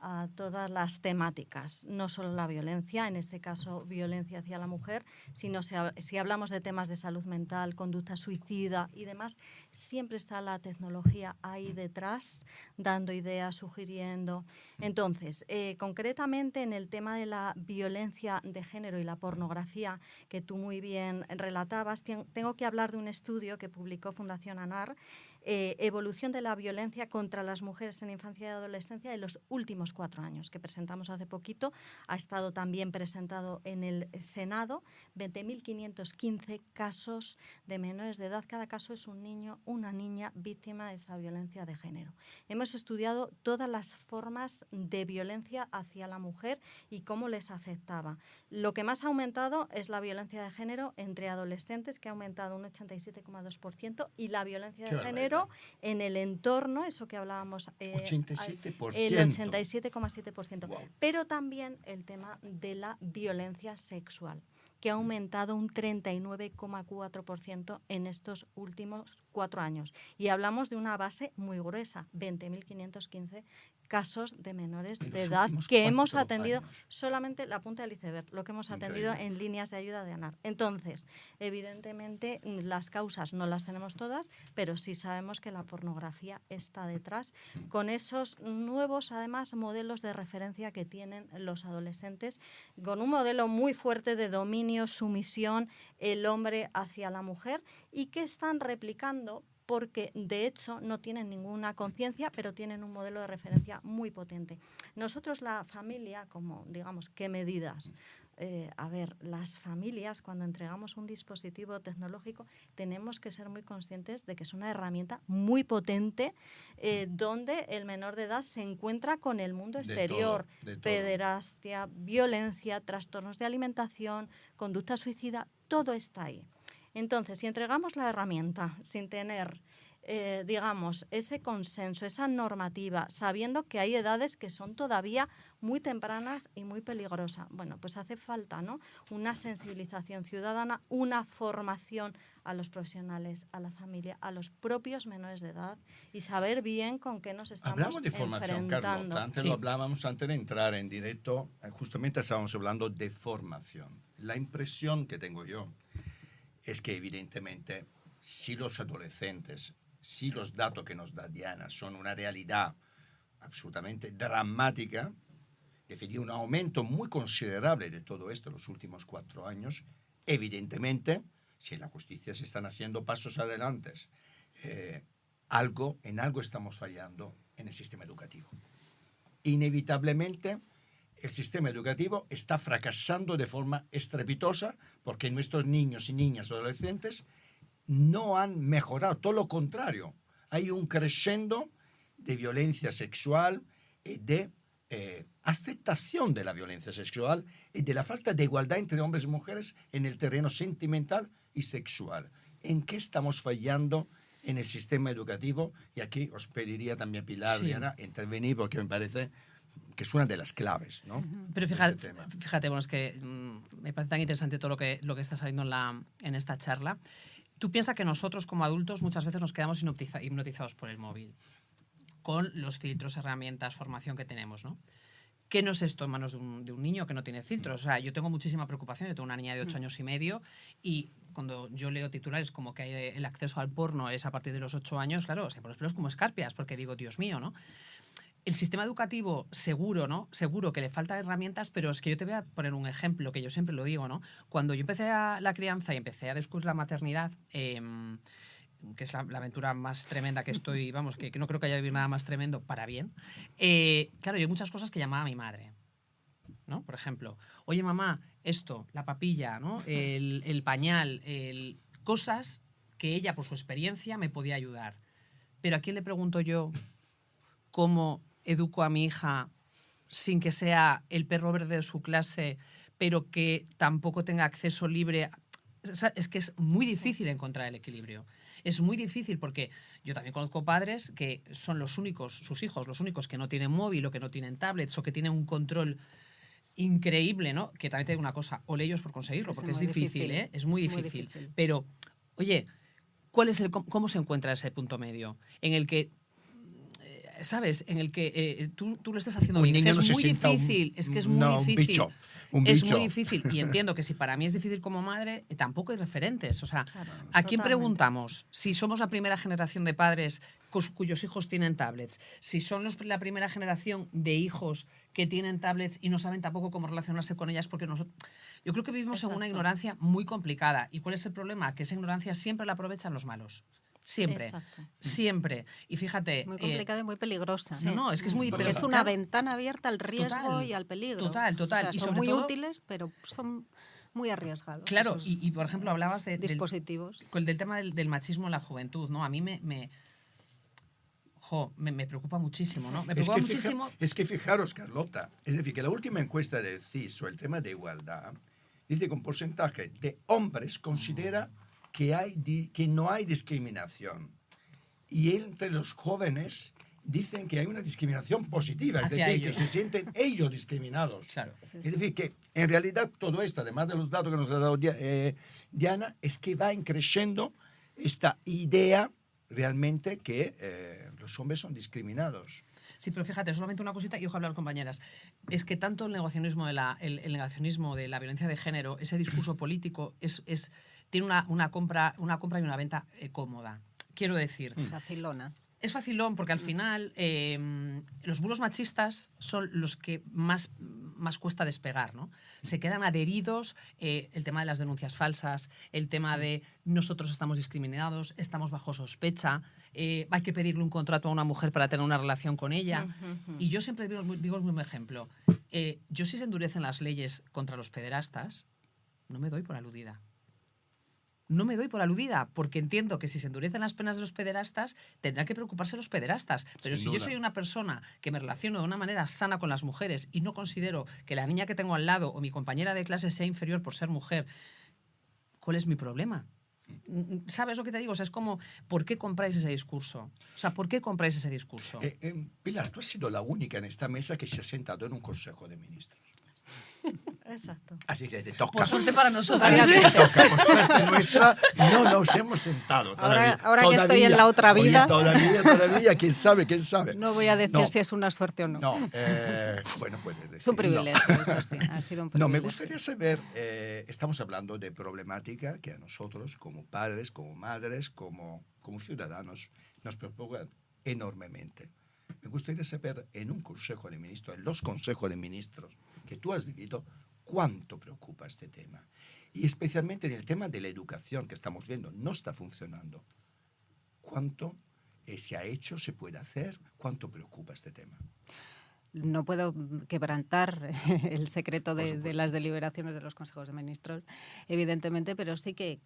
a todas las temáticas, no solo la violencia, en este caso violencia hacia la mujer, sino si hablamos de temas de salud mental, conducta suicida y demás, siempre está la tecnología ahí detrás, dando ideas, sugiriendo. Entonces, concretamente en el tema de la violencia de género y la pornografía, que tú muy bien relatabas, tengo que hablar de un estudio que publicó Fundación ANAR, evolución de la violencia contra las mujeres en infancia y adolescencia de los últimos 4 años, que presentamos hace poquito. Ha estado también presentado en el Senado. 20.515 casos de menores de edad. Cada caso es un niño, una niña víctima de esa violencia de género. Hemos estudiado todas las formas de violencia hacia la mujer y cómo les afectaba. Lo que más ha aumentado es la violencia de género entre adolescentes, que ha aumentado un 87,2%, y la violencia de género en el entorno, eso que hablábamos, 87%. el 87,7%. Wow. Pero también el tema de la violencia sexual, que ha aumentado un 39,4% en estos últimos 4 años. Y hablamos de una base muy gruesa, 20.515 casos de menores de edad que hemos atendido, solamente la punta del iceberg, lo que hemos atendido en líneas de ayuda de ANAR. Entonces, evidentemente, las causas no las tenemos todas, pero sí sabemos que la pornografía está detrás, con esos nuevos, además, modelos de referencia que tienen los adolescentes, con un modelo muy fuerte de dominio, sumisión, el hombre hacia la mujer, y que están replicando porque de hecho no tienen ninguna conciencia, pero tienen un modelo de referencia muy potente. Nosotros, la familia, como digamos, ¿qué medidas? Las familias, cuando entregamos un dispositivo tecnológico, tenemos que ser muy conscientes de que es una herramienta muy potente, donde el menor de edad se encuentra con el mundo exterior, de todo. Pederastia, violencia, trastornos de alimentación, conducta suicida, todo está ahí. Entonces, si entregamos la herramienta sin tener, digamos, ese consenso, esa normativa, sabiendo que hay edades que son todavía muy tempranas y muy peligrosas, bueno, pues hace falta, ¿no?, una sensibilización ciudadana, una formación a los profesionales, a la familia, a los propios menores de edad, y saber bien con qué nos estamos Hablamos de formación, enfrentando. Carlota. Antes lo hablábamos, antes de entrar en directo, justamente estábamos hablando de formación. La impresión que tengo yo es que evidentemente, si los adolescentes, si los datos que nos da Diana son una realidad absolutamente dramática, es decir, un aumento muy considerable de todo esto en los últimos 4 años, evidentemente, si en la justicia se están haciendo pasos adelante, en algo estamos fallando en el sistema educativo. Inevitablemente, el sistema educativo está fracasando de forma estrepitosa porque nuestros niños y niñas adolescentes no han mejorado, todo lo contrario. Hay un crescendo de violencia sexual y de aceptación de la violencia sexual y de la falta de igualdad entre hombres y mujeres en el terreno sentimental y sexual. ¿En qué estamos fallando en el sistema educativo? Y aquí os pediría también, Pilar, Diana, intervenir, porque me parece que es una de las claves, ¿no? Pero fíjate, bueno, es que me parece tan interesante todo lo que está saliendo en esta charla. Tú piensas que nosotros como adultos muchas veces nos quedamos hipnotizados por el móvil, con los filtros, herramientas, formación que tenemos, ¿no? ¿Qué no es esto en manos de un niño que no tiene filtros? O sea, yo tengo muchísima preocupación. Yo tengo una niña de 8 años y medio y cuando yo leo titulares como que el acceso al porno es a partir de los 8 años, claro, se me ponen los pelos como escarpias porque digo, Dios mío, ¿no? El sistema educativo seguro, ¿no? Seguro que le faltan herramientas, pero es que yo te voy a poner un ejemplo que yo siempre lo digo, ¿no? Cuando yo empecé la crianza y empecé a descubrir la maternidad, que es la aventura más tremenda que estoy, vamos, que no creo que haya vivido nada más tremendo para bien. Claro, yo hay muchas cosas que llamaba a mi madre, ¿no? Por ejemplo, oye mamá, esto, la papilla, ¿no? El pañal, cosas que ella por su experiencia me podía ayudar. Pero ¿a quién le pregunto yo cómo educo a mi hija sin que sea el perro verde de su clase, pero que tampoco tenga acceso libre? Es que es muy difícil encontrar el equilibrio. Es muy difícil porque yo también conozco padres que son los únicos, sus hijos, los únicos que no tienen móvil o que no tienen tablets o que tienen un control increíble, ¿no? Que también te digo una cosa, ole ellos por conseguirlo, porque es difícil, ¿eh? Es muy difícil. Pero, oye, ¿cómo se encuentra ese punto medio en el que ¿sabes? En el que tú lo estés haciendo Un bien. niño Es no se muy sienta difícil. Es que es muy no, difícil. Un Es bicho. muy difícil. Y entiendo que si para mí es difícil como madre, tampoco hay referentes. O sea, Claro, ¿a quién totalmente. preguntamos? Si somos la primera generación de padres cuyos hijos tienen tablets, si son la primera generación de hijos que tienen tablets y no saben tampoco cómo relacionarse con ellas, porque nosotros... Yo creo que vivimos en una Exacto. ignorancia muy complicada. ¿Y cuál es el problema? Que esa ignorancia siempre la aprovechan los malos. Siempre. Exacto. Siempre. Y fíjate... Muy complicada y muy peligrosa. no, es que es muy... Porque pero es una claro, ventana abierta al riesgo Total, y al peligro. total. O sea, Y son sobre muy todo- útiles, pero son muy arriesgados. Claro, esos y por ejemplo, hablabas del dispositivos. tema del machismo en la juventud, ¿no? A mí me preocupa muchísimo, ¿no? Me Es preocupa que, muchísimo. es que fijaros, Carlota, es decir, que la última encuesta del CIS sobre el tema de igualdad dice que un porcentaje de hombres considera que no hay discriminación. Y entre los jóvenes dicen que hay una discriminación positiva, es Hacia decir, que ellos. se sienten ellos discriminados. Claro. Es decir, que en realidad todo esto, además de los datos que nos ha dado Diana, es que va creciendo esta idea realmente que los hombres son discriminados. Sí, pero fíjate, solamente una cosita y ojo hablar compañeras. Es que tanto el negacionismo de el negacionismo de la violencia de género, ese discurso político, tiene una compra y una venta cómoda. Quiero decir, Facilona. es facilón porque al final los bulos machistas son los que más cuesta despegar, ¿no? Se quedan adheridos el tema de las denuncias falsas, el tema de nosotros estamos discriminados, estamos bajo sospecha, hay que pedirle un contrato a una mujer para tener una relación con ella. Y yo siempre digo el mismo ejemplo. Yo si se endurecen las leyes contra los pederastas, no me doy por aludida. No me doy por aludida, porque entiendo que si se endurecen las penas de los pederastas, tendrán que preocuparse los pederastas. Pero Sin si yo duda. soy una persona que me relaciono de una manera sana con las mujeres y no considero que la niña que tengo al lado o mi compañera de clase sea inferior por ser mujer, ¿cuál es mi problema? ¿Sabes lo que te digo? O sea, es como, ¿por qué compráis ese discurso? O sea, ¿por qué compráis ese discurso? Pilar, tú has sido la única en esta mesa que se ha sentado en un consejo de ministros. Exacto. Así que te toca. Por suerte para nosotros. Varias Te veces. toca, por suerte nuestra, no nos hemos sentado todavía. Ahora que estoy en la otra Oye, vida. todavía, quién sabe. No voy a decir No. si es una suerte o no. No, bueno, puedes decir. Es un privilegio, no. eso sí, ha sido un privilegio. No, me gustaría saber, estamos hablando de problemática que a nosotros, como padres, como madres, como ciudadanos, nos preocupa enormemente. Me gustaría saber en un consejo de ministros, en los consejos de ministros que tú has vivido, cuánto preocupa este tema. Y especialmente en el tema de la educación que estamos viendo, no está funcionando. ¿Cuánto se ha hecho, se puede hacer? ¿Cuánto preocupa este tema? No puedo quebrantar el secreto Por de supuesto. las deliberaciones de los consejos de ministros, evidentemente, pero sí que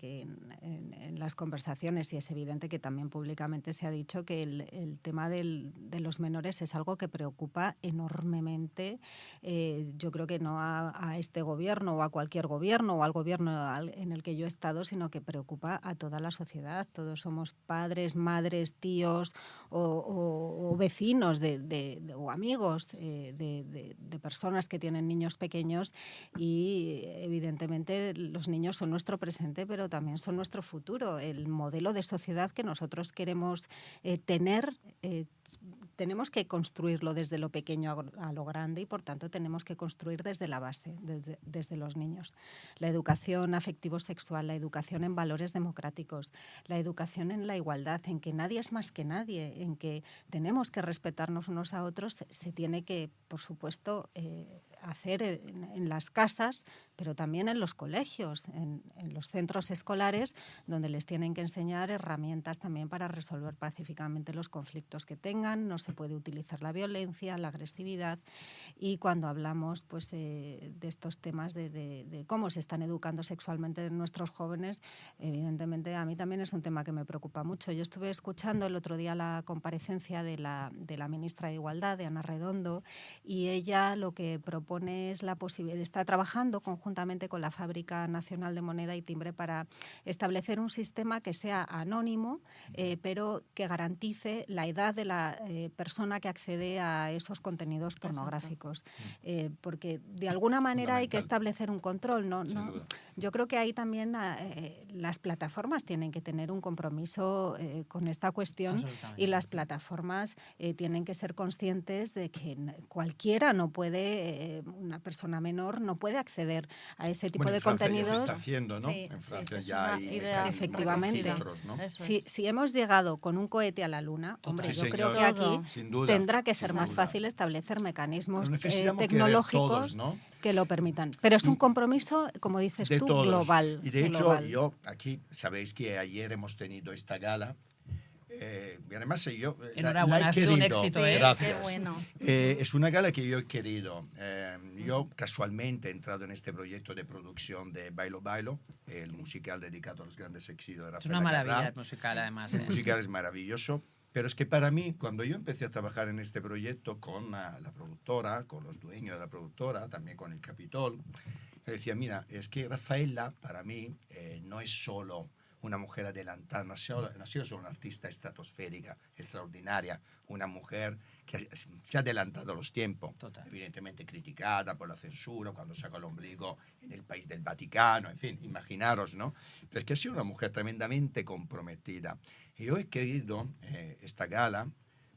en las conversaciones, y es evidente que también públicamente se ha dicho que el tema de los menores es algo que preocupa enormemente. Yo creo que no a este gobierno o a cualquier gobierno o al gobierno en el que yo he estado, sino que preocupa a toda la sociedad. Todos somos padres, madres, tíos o vecinos o amigos de personas que tienen niños pequeños y evidentemente los niños son nuestro presente, pero también son nuestro futuro. El modelo de sociedad que nosotros queremos tener, tenemos que construirlo desde lo pequeño a lo grande y por tanto tenemos que construir desde la base, desde los niños. La educación afectivo-sexual, la educación en valores democráticos, la educación en la igualdad, en que nadie es más que nadie, en que tenemos que respetarnos unos a otros, se tiene que, por supuesto, hacer en las casas, pero también en los colegios, en los centros escolares, donde les tienen que enseñar herramientas también para resolver pacíficamente los conflictos que tengan. No se puede utilizar la violencia, la agresividad. Y cuando hablamos pues, de estos temas de cómo se están educando sexualmente nuestros jóvenes, evidentemente a mí también es un tema que me preocupa mucho. Yo estuve escuchando el otro día la comparecencia de la ministra de Igualdad, de Ana Redondo, y ella lo que propone propone es está trabajando conjuntamente con la Fábrica Nacional de Moneda y Timbre para establecer un sistema que sea anónimo, pero que garantice la edad de la persona que accede a esos contenidos pornográficos. Porque de alguna manera hay que establecer un control. Yo creo que ahí también las plataformas tienen que tener un compromiso con esta cuestión, y las plataformas tienen que ser conscientes de que cualquiera no puede, una persona menor no puede acceder a ese tipo de contenidos. Ya se está haciendo, ¿no? Sí, en Francia es ya una hay idea efectivamente. filtros, ¿no? Si hemos llegado con un cohete a la Luna, hombre, Sí, yo creo señor. que aquí Sin duda, tendrá que ser sin más duda. fácil establecer mecanismos Pero necesitamos querer tecnológicos todos, ¿no? que lo permitan. Pero es un compromiso, como dices De tú, todos. global. Y de hecho, global. yo aquí, sabéis que ayer hemos tenido esta gala. Y además yo Enhorabuena, la he ha sido un querido. éxito, Gracias. Qué bueno. Es una gala que yo he querido. Yo casualmente he entrado en este proyecto de producción de Bailo Bailo, el musical dedicado a los grandes éxitos de Rafael Es una maravilla Acarrá. el musical, además. El musical es maravilloso. Pero es que para mí, cuando yo empecé a trabajar en este proyecto con la productora, con los dueños de la productora, también con el Capitol, me decía, mira, es que Rafaela, para mí, no es solo una mujer adelantada, no ha sido solo una artista estratosférica, extraordinaria, una mujer que se ha adelantado a los tiempos, evidentemente criticada por la censura, cuando sacó el ombligo en el país del Vaticano, en fin, imaginaros, ¿no? Pero es que ha sido una mujer tremendamente comprometida. Y yo he querido esta gala.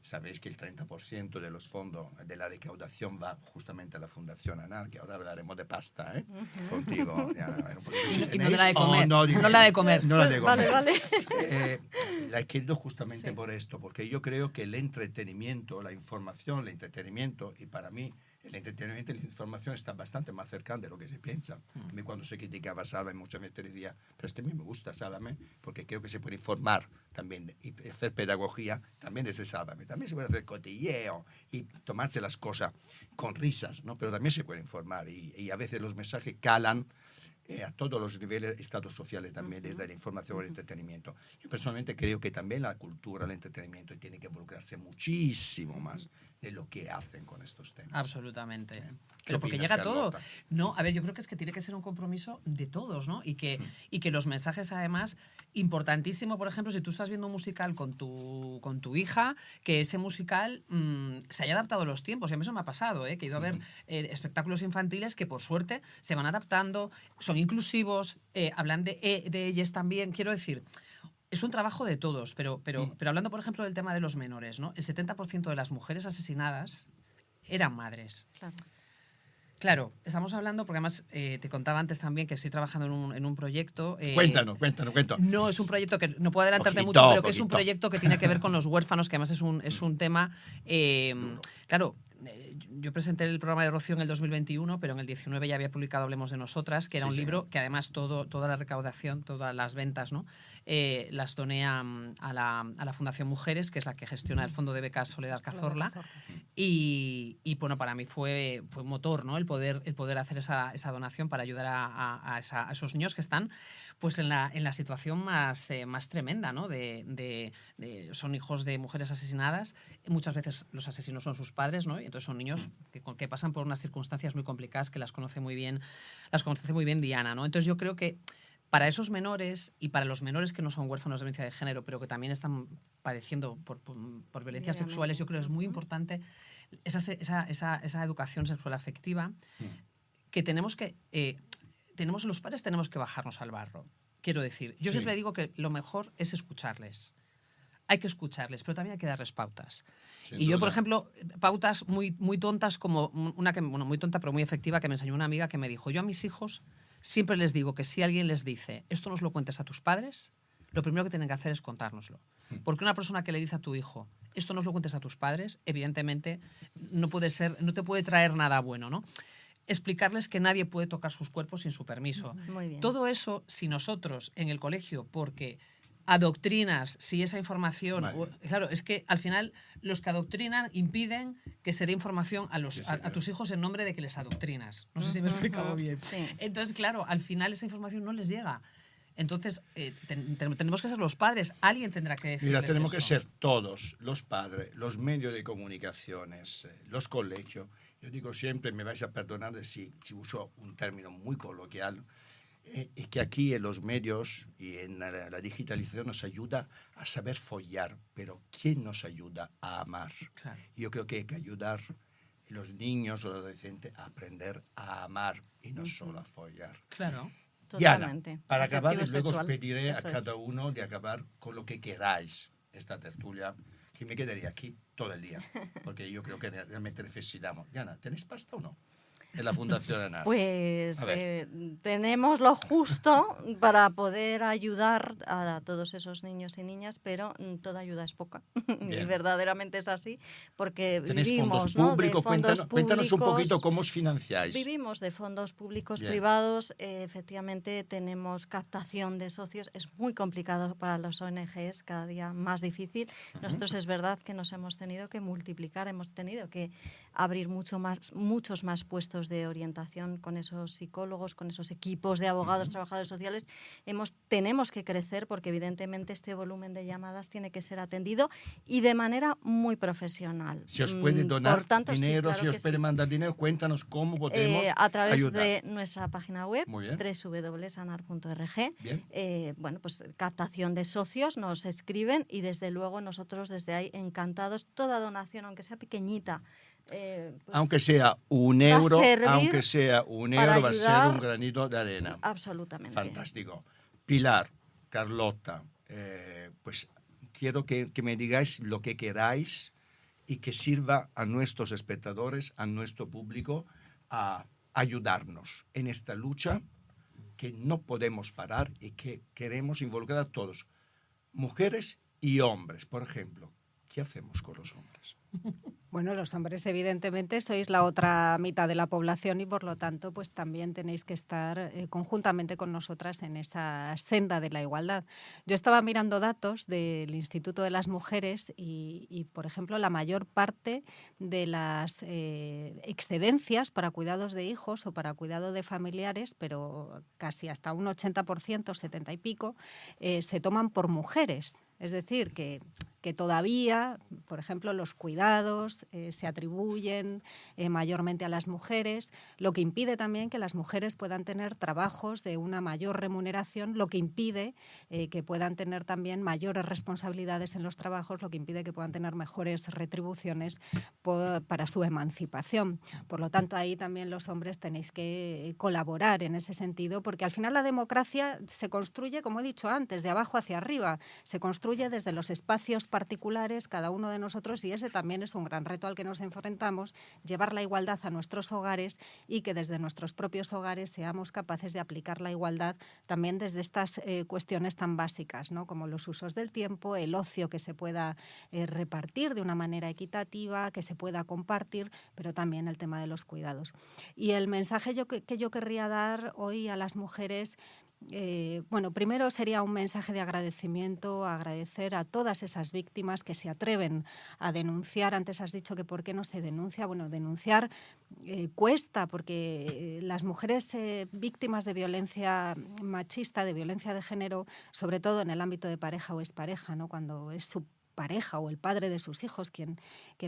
Sabéis que el 30% de los fondos de la recaudación va justamente a la Fundación ANAR, que ahora hablaremos de pasta, contigo. Y no de la de comer. No la de comer. No la de comer. Vale. La he querido justamente por esto, porque yo creo que el entretenimiento, la información, el entretenimiento, y para mí el entretenimiento y la información están bastante más cercanos de lo que se piensa. A mí cuando se criticaba a Sálvame, muchas veces decía, pero es que a mí me gusta Sálvame, porque creo que se puede informar también y hacer pedagogía también desde Sálvame. También se puede hacer cotilleo y tomarse las cosas con risas, ¿no? Pero también se puede informar y a veces los mensajes calan a todos los niveles, estados sociales también, desde la información al entretenimiento. Yo personalmente creo que también la cultura, el entretenimiento tiene que involucrarse muchísimo más de lo que hacen con estos temas. Absolutamente. ¿Qué Pero porque opinas, llega todo. Carlota? No, a ver, yo creo que tiene que ser un compromiso de todos, ¿no? Y que los mensajes, además, importantísimo, por ejemplo, si tú estás viendo un musical con tu hija, que ese musical se haya adaptado a los tiempos. Y a mí eso me ha pasado, que he ido a ver espectáculos infantiles que, por suerte, se van adaptando, son inclusivos, hablan de ellas también. Quiero decir, es un trabajo de todos, pero hablando, por ejemplo, del tema de los menores, ¿no? El 70% de las mujeres asesinadas eran madres. Claro, estamos hablando, porque además te contaba antes también que estoy trabajando en un proyecto. Cuéntanos. No, es un proyecto que no puedo adelantarte Poquito, mucho, pero que es un poquito. proyecto que tiene que ver con los huérfanos, que además es un tema. Claro, yo presenté el programa de Rocío en el 2021, pero en el 19 ya había publicado Hablemos de Nosotras, que era un libro que además toda la recaudación, todas las ventas, ¿no? Las doné a la Fundación Mujeres, que es la que gestiona el Fondo de Becas Soledad Cazorla. Y bueno, para mí fue un motor, ¿no? El poder hacer esa donación para ayudar a esos niños que están pues en la situación más tremenda, ¿no? Son hijos de mujeres asesinadas. Muchas veces los asesinos son sus padres, ¿no? Y entonces son niños que pasan por unas circunstancias muy complicadas que las conoce muy bien Diana, ¿no? Entonces yo creo que para esos menores y para los menores que no son huérfanos de violencia de género, pero que también están padeciendo por violencias sexuales, yo creo que es muy importante esa educación sexual afectiva que los padres tenemos que bajarnos al barro. Quiero decir, yo siempre digo que lo mejor es escucharles. Hay que escucharles, pero también hay que darles pautas. Y yo, por ejemplo, pautas muy, muy tontas, como una que, muy tonta pero muy efectiva, que me enseñó una amiga que me dijo, yo a mis hijos siempre les digo que si alguien les dice, esto no se lo cuentes a tus padres, lo primero que tienen que hacer es contárnoslo. Porque una persona que le dice a tu hijo, esto no se lo cuentes a tus padres, evidentemente no te puede traer nada bueno, ¿no? Explicarles que nadie puede tocar sus cuerpos sin su permiso. Muy bien. Todo eso, si nosotros en el colegio, porque adoctrinas, si esa información... Claro, es que al final los que adoctrinan impiden que se dé información a tus hijos en nombre de que les adoctrinas. No sé si me he explicado bien. Sí. Entonces, claro, al final esa información no les llega. Entonces, tenemos que ser los padres. Alguien tendrá que decirles Mira, tenemos eso. que ser todos, los padres, los medios de comunicaciones, los colegios, Yo digo siempre, me vais a perdonar si uso un término muy coloquial, es que aquí en los medios y en la digitalización nos ayuda a saber follar, pero ¿quién nos ayuda a amar? Claro. Yo creo que hay que ayudar a los niños o los adolescentes a aprender a amar y no solo a follar. Claro. Diana, Totalmente. para acabar, y Afectivo luego os sexual. pediré a Eso es. cada uno de acabar con lo que queráis esta tertulia, que me quedaría aquí todo el día, porque yo creo que realmente necesitamos. Diana, ¿tenéis pasta o no? En la Fundación ANAR. Pues A ver. tenemos lo justo para poder ayudar a todos esos niños y niñas, pero toda ayuda es poca. Y Bien. verdaderamente es así, porque ¿Tenéis vivimos, fondos ¿no? de públicos? fondos Cuéntanos un poquito públicos. cómo os financiáis. Vivimos de fondos públicos, Bien. privados, efectivamente tenemos captación de socios, es muy complicado para las ONGs, cada día más difícil. Nosotros es verdad que nos hemos tenido que multiplicar, hemos tenido que abrir muchos más puestos de orientación con esos psicólogos, con esos equipos de abogados, trabajadores sociales. Tenemos que crecer porque evidentemente este volumen de llamadas tiene que ser atendido y de manera muy profesional. Si os puede donar Por tanto, sí, dinero, claro si os que puede sí. mandar dinero, cuéntanos cómo podemos A través ayudar. de nuestra página web, Muy bien. www.sanar.org. Bien. Bueno, pues captación de socios, nos escriben y desde luego nosotros desde ahí encantados, toda donación, aunque sea pequeñita. Pues, Aunque sea un va a euro, servir aunque sea un para euro, va a ser ayudar un granito de arena. absolutamente. Fantástico. Pilar, Carlota, pues quiero que me digáis lo que queráis y que sirva a nuestros espectadores, a nuestro público, a ayudarnos en esta lucha que no podemos parar y que queremos involucrar a todos, mujeres y hombres. Por ejemplo, ¿qué hacemos con los hombres? Bueno, los hombres evidentemente sois la otra mitad de la población y por lo tanto pues también tenéis que estar conjuntamente con nosotras en esa senda de la igualdad. Yo estaba mirando datos del Instituto de las Mujeres y por ejemplo, la mayor parte de las excedencias para cuidados de hijos o para cuidado de familiares, pero casi hasta un 80%, 70 y pico, se toman por mujeres. Es decir, que todavía, por ejemplo, los cuidados se atribuyen mayormente a las mujeres, lo que impide también que las mujeres puedan tener trabajos de una mayor remuneración, lo que impide que puedan tener también mayores responsabilidades en los trabajos, lo que impide que puedan tener mejores retribuciones para su emancipación. Por lo tanto, ahí también los hombres tenéis que colaborar en ese sentido, porque al final la democracia se construye, como he dicho antes, de abajo hacia arriba, se construye desde los espacios particulares, cada uno de nosotros, y ese también es un gran reto al que nos enfrentamos, llevar la igualdad a nuestros hogares y que desde nuestros propios hogares seamos capaces de aplicar la igualdad también desde estas cuestiones tan básicas, ¿no? Como los usos del tiempo, el ocio que se pueda repartir de una manera equitativa, que se pueda compartir, pero también el tema de los cuidados. Y el mensaje que yo querría dar hoy a las mujeres, bueno, primero sería un mensaje de agradecimiento, agradecer a todas esas víctimas que se atreven a denunciar. Antes has dicho que por qué no se denuncia. Bueno, denunciar cuesta porque las mujeres víctimas de violencia machista, de violencia de género, sobre todo en el ámbito de pareja o expareja, ¿no? Cuando es su pareja o el padre de sus hijos quien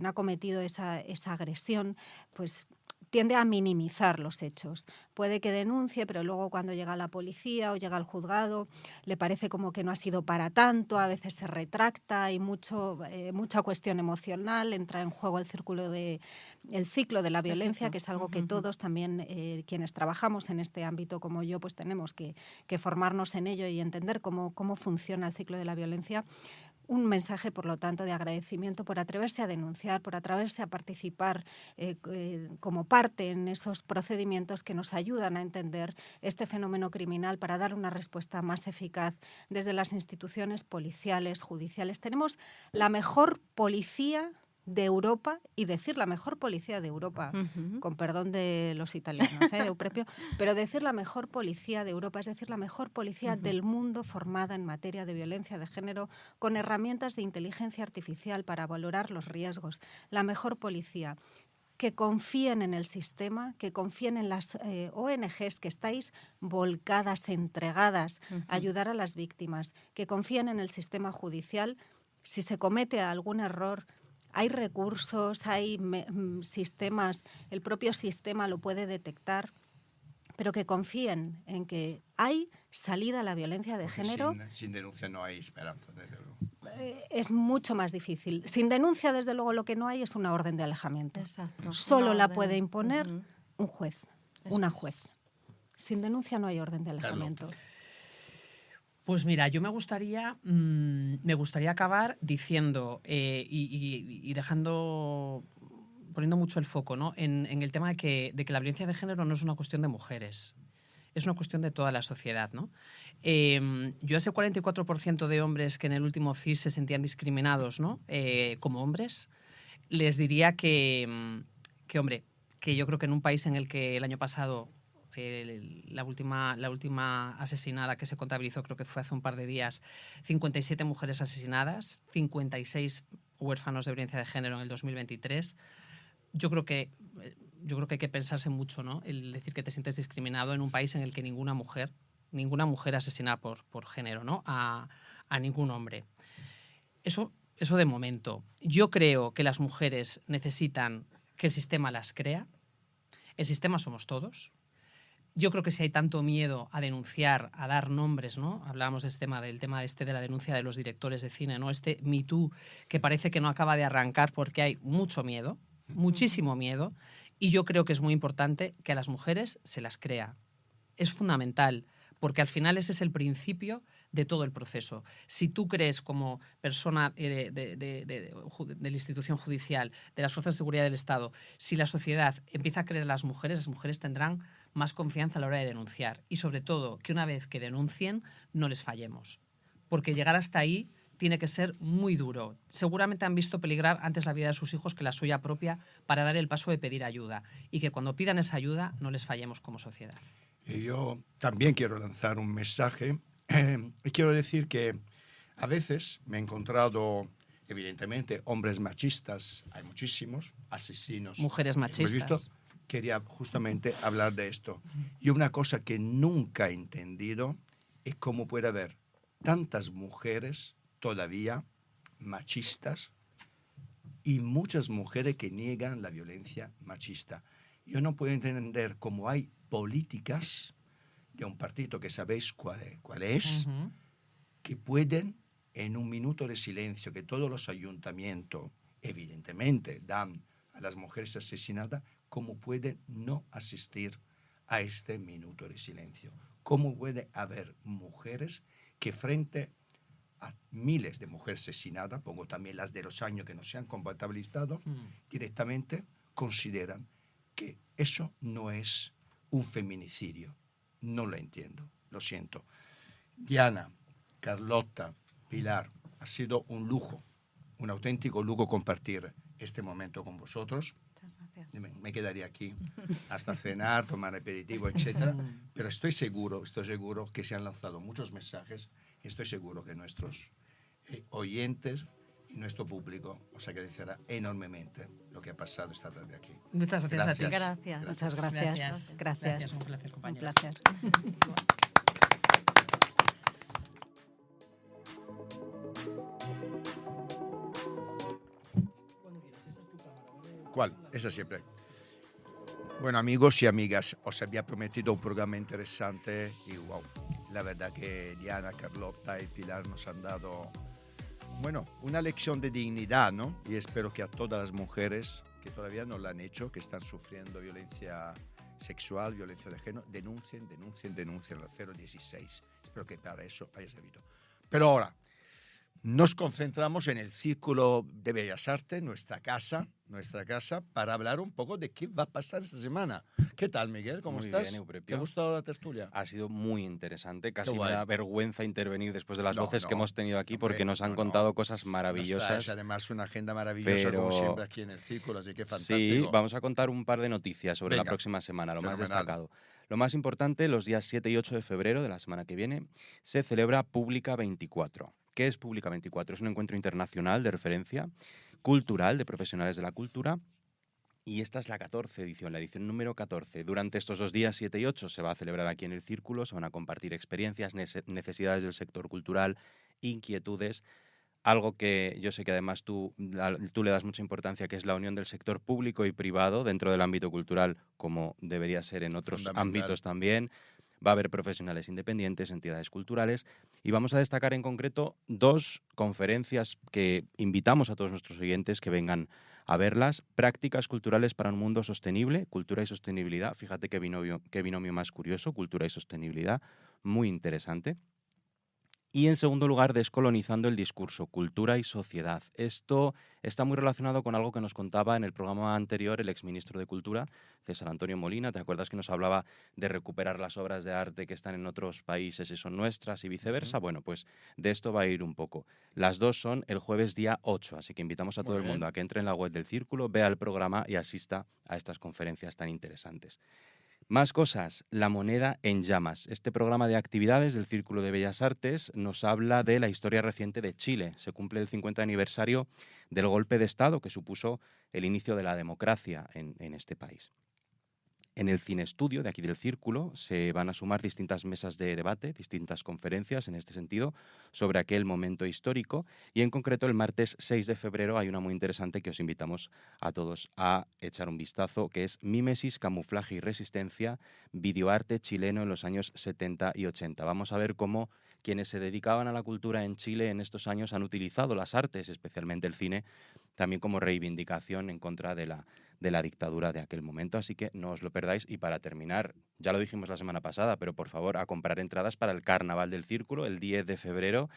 ha cometido esa agresión, pues tiende a minimizar los hechos. Puede que denuncie, pero luego cuando llega la policía o llega al juzgado le parece como que no ha sido para tanto, a veces se retracta, hay mucha cuestión emocional, entra en juego el ciclo de la violencia, que es algo que todos también, quienes trabajamos en este ámbito como yo, pues tenemos que formarnos en ello y entender cómo funciona el ciclo de la violencia. Un mensaje, por lo tanto, de agradecimiento por atreverse a denunciar, por atreverse a participar como parte en esos procedimientos que nos ayudan a entender este fenómeno criminal para dar una respuesta más eficaz desde las instituciones policiales, judiciales. Tenemos la mejor policía de Europa, y decir la mejor policía de Europa, con perdón de los italianos, Euprepio, pero decir la mejor policía de Europa, es decir, la mejor policía del mundo formada en materia de violencia de género, con herramientas de inteligencia artificial para valorar los riesgos, la mejor policía. Que confíen en el sistema, que confíen en las ONGs que estáis volcadas, entregadas a ayudar a las víctimas, que confíen en el sistema judicial. Si se comete algún error, Hay recursos, hay sistemas, el propio sistema lo puede detectar, pero que confíen en que hay salida a la violencia de Porque género. sin denuncia no hay esperanza, desde luego. Es mucho más difícil. Sin denuncia, desde luego, lo que no hay es una orden de alejamiento. Exacto. Solo Una la orden. puede imponer Ujú. un juez, Eso una es. juez. Sin denuncia no hay orden de alejamiento. Pues mira, yo me gustaría acabar diciendo y dejando, poniendo mucho el foco, ¿no? en el tema de que la violencia de género no es una cuestión de mujeres, es una cuestión de toda la sociedad, ¿no? Yo a ese 44% de hombres que en el último CIS se sentían discriminados, ¿no? Como hombres, les diría que, hombre, que yo creo que en un país en el que el año pasado la última asesinada que se contabilizó, creo que fue hace un par de días, 57 mujeres asesinadas, 56 huérfanos de violencia de género en el 2023. Yo creo que hay que pensarse mucho, ¿no? El decir que te sientes discriminado en un país en el que ninguna mujer asesina por género, ¿no? a ningún hombre. Eso de momento. Yo creo que las mujeres necesitan que el sistema las crea. El sistema somos todos. Yo creo que si hay tanto miedo a denunciar, a dar nombres, ¿no? Hablábamos del tema de la denuncia de los directores de cine, ¿no? Este Me Too que parece que no acaba de arrancar porque hay mucho miedo, muchísimo miedo, y yo creo que es muy importante que a las mujeres se las crea. Es fundamental, porque al final ese es el principio de todo el proceso. Si tú crees como persona de la institución judicial, de las fuerzas de seguridad del Estado, si la sociedad empieza a creer en las mujeres tendrán más confianza a la hora de denunciar. Y sobre todo, que una vez que denuncien, no les fallemos. Porque llegar hasta ahí tiene que ser muy duro. Seguramente han visto peligrar antes la vida de sus hijos que la suya propia para dar el paso de pedir ayuda. Y que cuando pidan esa ayuda, no les fallemos como sociedad. Y yo también quiero lanzar un mensaje. Y quiero decir que a veces me he encontrado, evidentemente, hombres machistas, hay muchísimos, asesinos. Mujeres machistas. Quería justamente hablar de esto. Y una cosa que nunca he entendido es cómo puede haber tantas mujeres todavía machistas y muchas mujeres que niegan la violencia machista. Yo no puedo entender cómo hay políticas de un partido que sabéis cuál es, que pueden, en un minuto de silencio que todos los ayuntamientos evidentemente dan a las mujeres asesinadas, cómo pueden no asistir a este minuto de silencio. Cómo puede haber mujeres que frente a miles de mujeres asesinadas, pongo también las de los años que no se han compatibilizado, directamente consideran que eso no es un feminicidio. No lo entiendo, lo siento. Diana, Carlota, Pilar, ha sido un lujo, un auténtico lujo compartir este momento con vosotros. Muchas gracias. Me quedaría aquí hasta cenar, tomar aperitivo, etc. Pero estoy seguro que se han lanzado muchos mensajes y estoy seguro que nuestros oyentes y nuestro público os agradecerá enormemente lo que ha pasado esta tarde aquí. Muchas gracias a ti. Gracias. Muchas gracias. Gracias, un placer, Un compañeros. placer. ¿Cuál? Esa siempre. Bueno, amigos y amigas, os había prometido un programa interesante y wow, la verdad que Diana, Carlota y Pilar nos han dado, bueno, una lección de dignidad, ¿no? Y espero que a todas las mujeres que todavía no lo han hecho, que están sufriendo violencia sexual, violencia de género, denuncien al 016. Espero que para eso haya servido. Pero ahora, nos concentramos en el Círculo de Bellas Artes, nuestra casa, para hablar un poco de qué va a pasar esta semana. ¿Qué tal, Miguel? ¿Cómo Muy estás? bien, Euprepio. ¿Te ha gustado la tertulia? Ha sido muy interesante. Casi Qué me guay. da vergüenza intervenir después de las No, voces que no, hemos tenido aquí hombre, porque nos han no, contado no. cosas Nos maravillosas. traes además una agenda maravillosa, como Pero- siempre, aquí en el Círculo, así que Sí, fantástico. vamos a contar un par de noticias sobre la Venga, próxima semana, lo más fenomenal. destacado. Lo más importante, los días 7 y 8 de febrero de la semana que viene, se celebra Pública 24. ¿Qué es Pública 24? Es un encuentro internacional de referencia cultural de profesionales de la cultura. Y esta es la 14 edición, la edición número 14. Durante estos 2 días, 7 y 8, se va a celebrar aquí en el Círculo, se van a compartir experiencias, necesidades del sector cultural, inquietudes. algo que yo sé que además tú le das mucha importancia, que es la unión del sector público y privado dentro del ámbito cultural, como debería ser en otros ámbitos también. Va a haber profesionales independientes, entidades culturales, y vamos a destacar en concreto 2 conferencias que invitamos a todos nuestros oyentes que vengan a verlas. Prácticas culturales para un mundo sostenible, cultura y sostenibilidad. Fíjate qué binomio más curioso, cultura y sostenibilidad, muy interesante. Y en segundo lugar, descolonizando el discurso, cultura y sociedad. Esto está muy relacionado con algo que nos contaba en el programa anterior el exministro de Cultura, César Antonio Molina. ¿Te acuerdas que nos hablaba de recuperar las obras de arte que están en otros países y son nuestras y viceversa? Bueno, pues de esto va a ir un poco. Las 2 son el jueves día 8, así que invitamos a todo el mundo a que entre en la web del Círculo, vea el programa y asista a estas conferencias tan interesantes. Más cosas, La moneda en llamas. Este programa de actividades del Círculo de Bellas Artes nos habla de la historia reciente de Chile. Se cumple el 50 aniversario del golpe de Estado que supuso el inicio de la democracia en este país. En el Cine Estudio de aquí del Círculo se van a sumar distintas mesas de debate, distintas conferencias en este sentido, sobre aquel momento histórico, y en concreto el martes 6 de febrero hay una muy interesante que os invitamos a todos a echar un vistazo, que es Mímesis, camuflaje y resistencia, videoarte chileno en los años 70 y 80. Vamos a ver cómo quienes se dedicaban a la cultura en Chile en estos años han utilizado las artes, especialmente el cine, también como reivindicación en contra de la dictadura de aquel momento, así que no os lo perdáis. Y para terminar, ya lo dijimos la semana pasada, pero por favor a comprar entradas para el Carnaval del Círculo el 10 de febrero,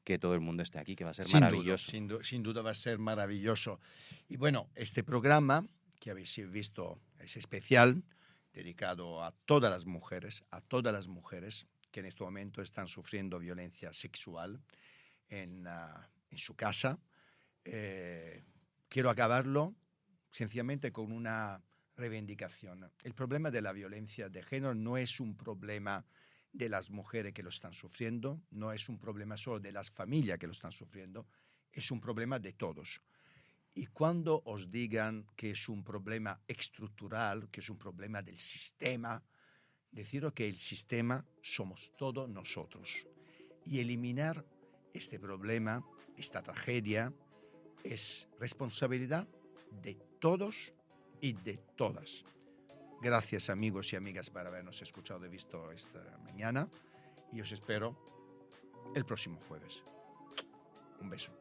que todo el mundo esté aquí, que va a ser maravilloso. Sin duda va a ser maravilloso. Y bueno, este programa que habéis visto es especial, dedicado a todas las mujeres que en este momento están sufriendo violencia sexual en su casa. Quiero acabarlo sencillamente con una reivindicación. El problema de la violencia de género no es un problema de las mujeres que lo están sufriendo, no es un problema solo de las familias que lo están sufriendo, es un problema de todos. Y cuando os digan que es un problema estructural, que es un problema del sistema, deciros que el sistema somos todos nosotros. Y eliminar este problema, esta tragedia, es responsabilidad de todos y de todas. Gracias, amigos y amigas, por habernos escuchado y visto esta mañana, y os espero el próximo jueves. Un beso.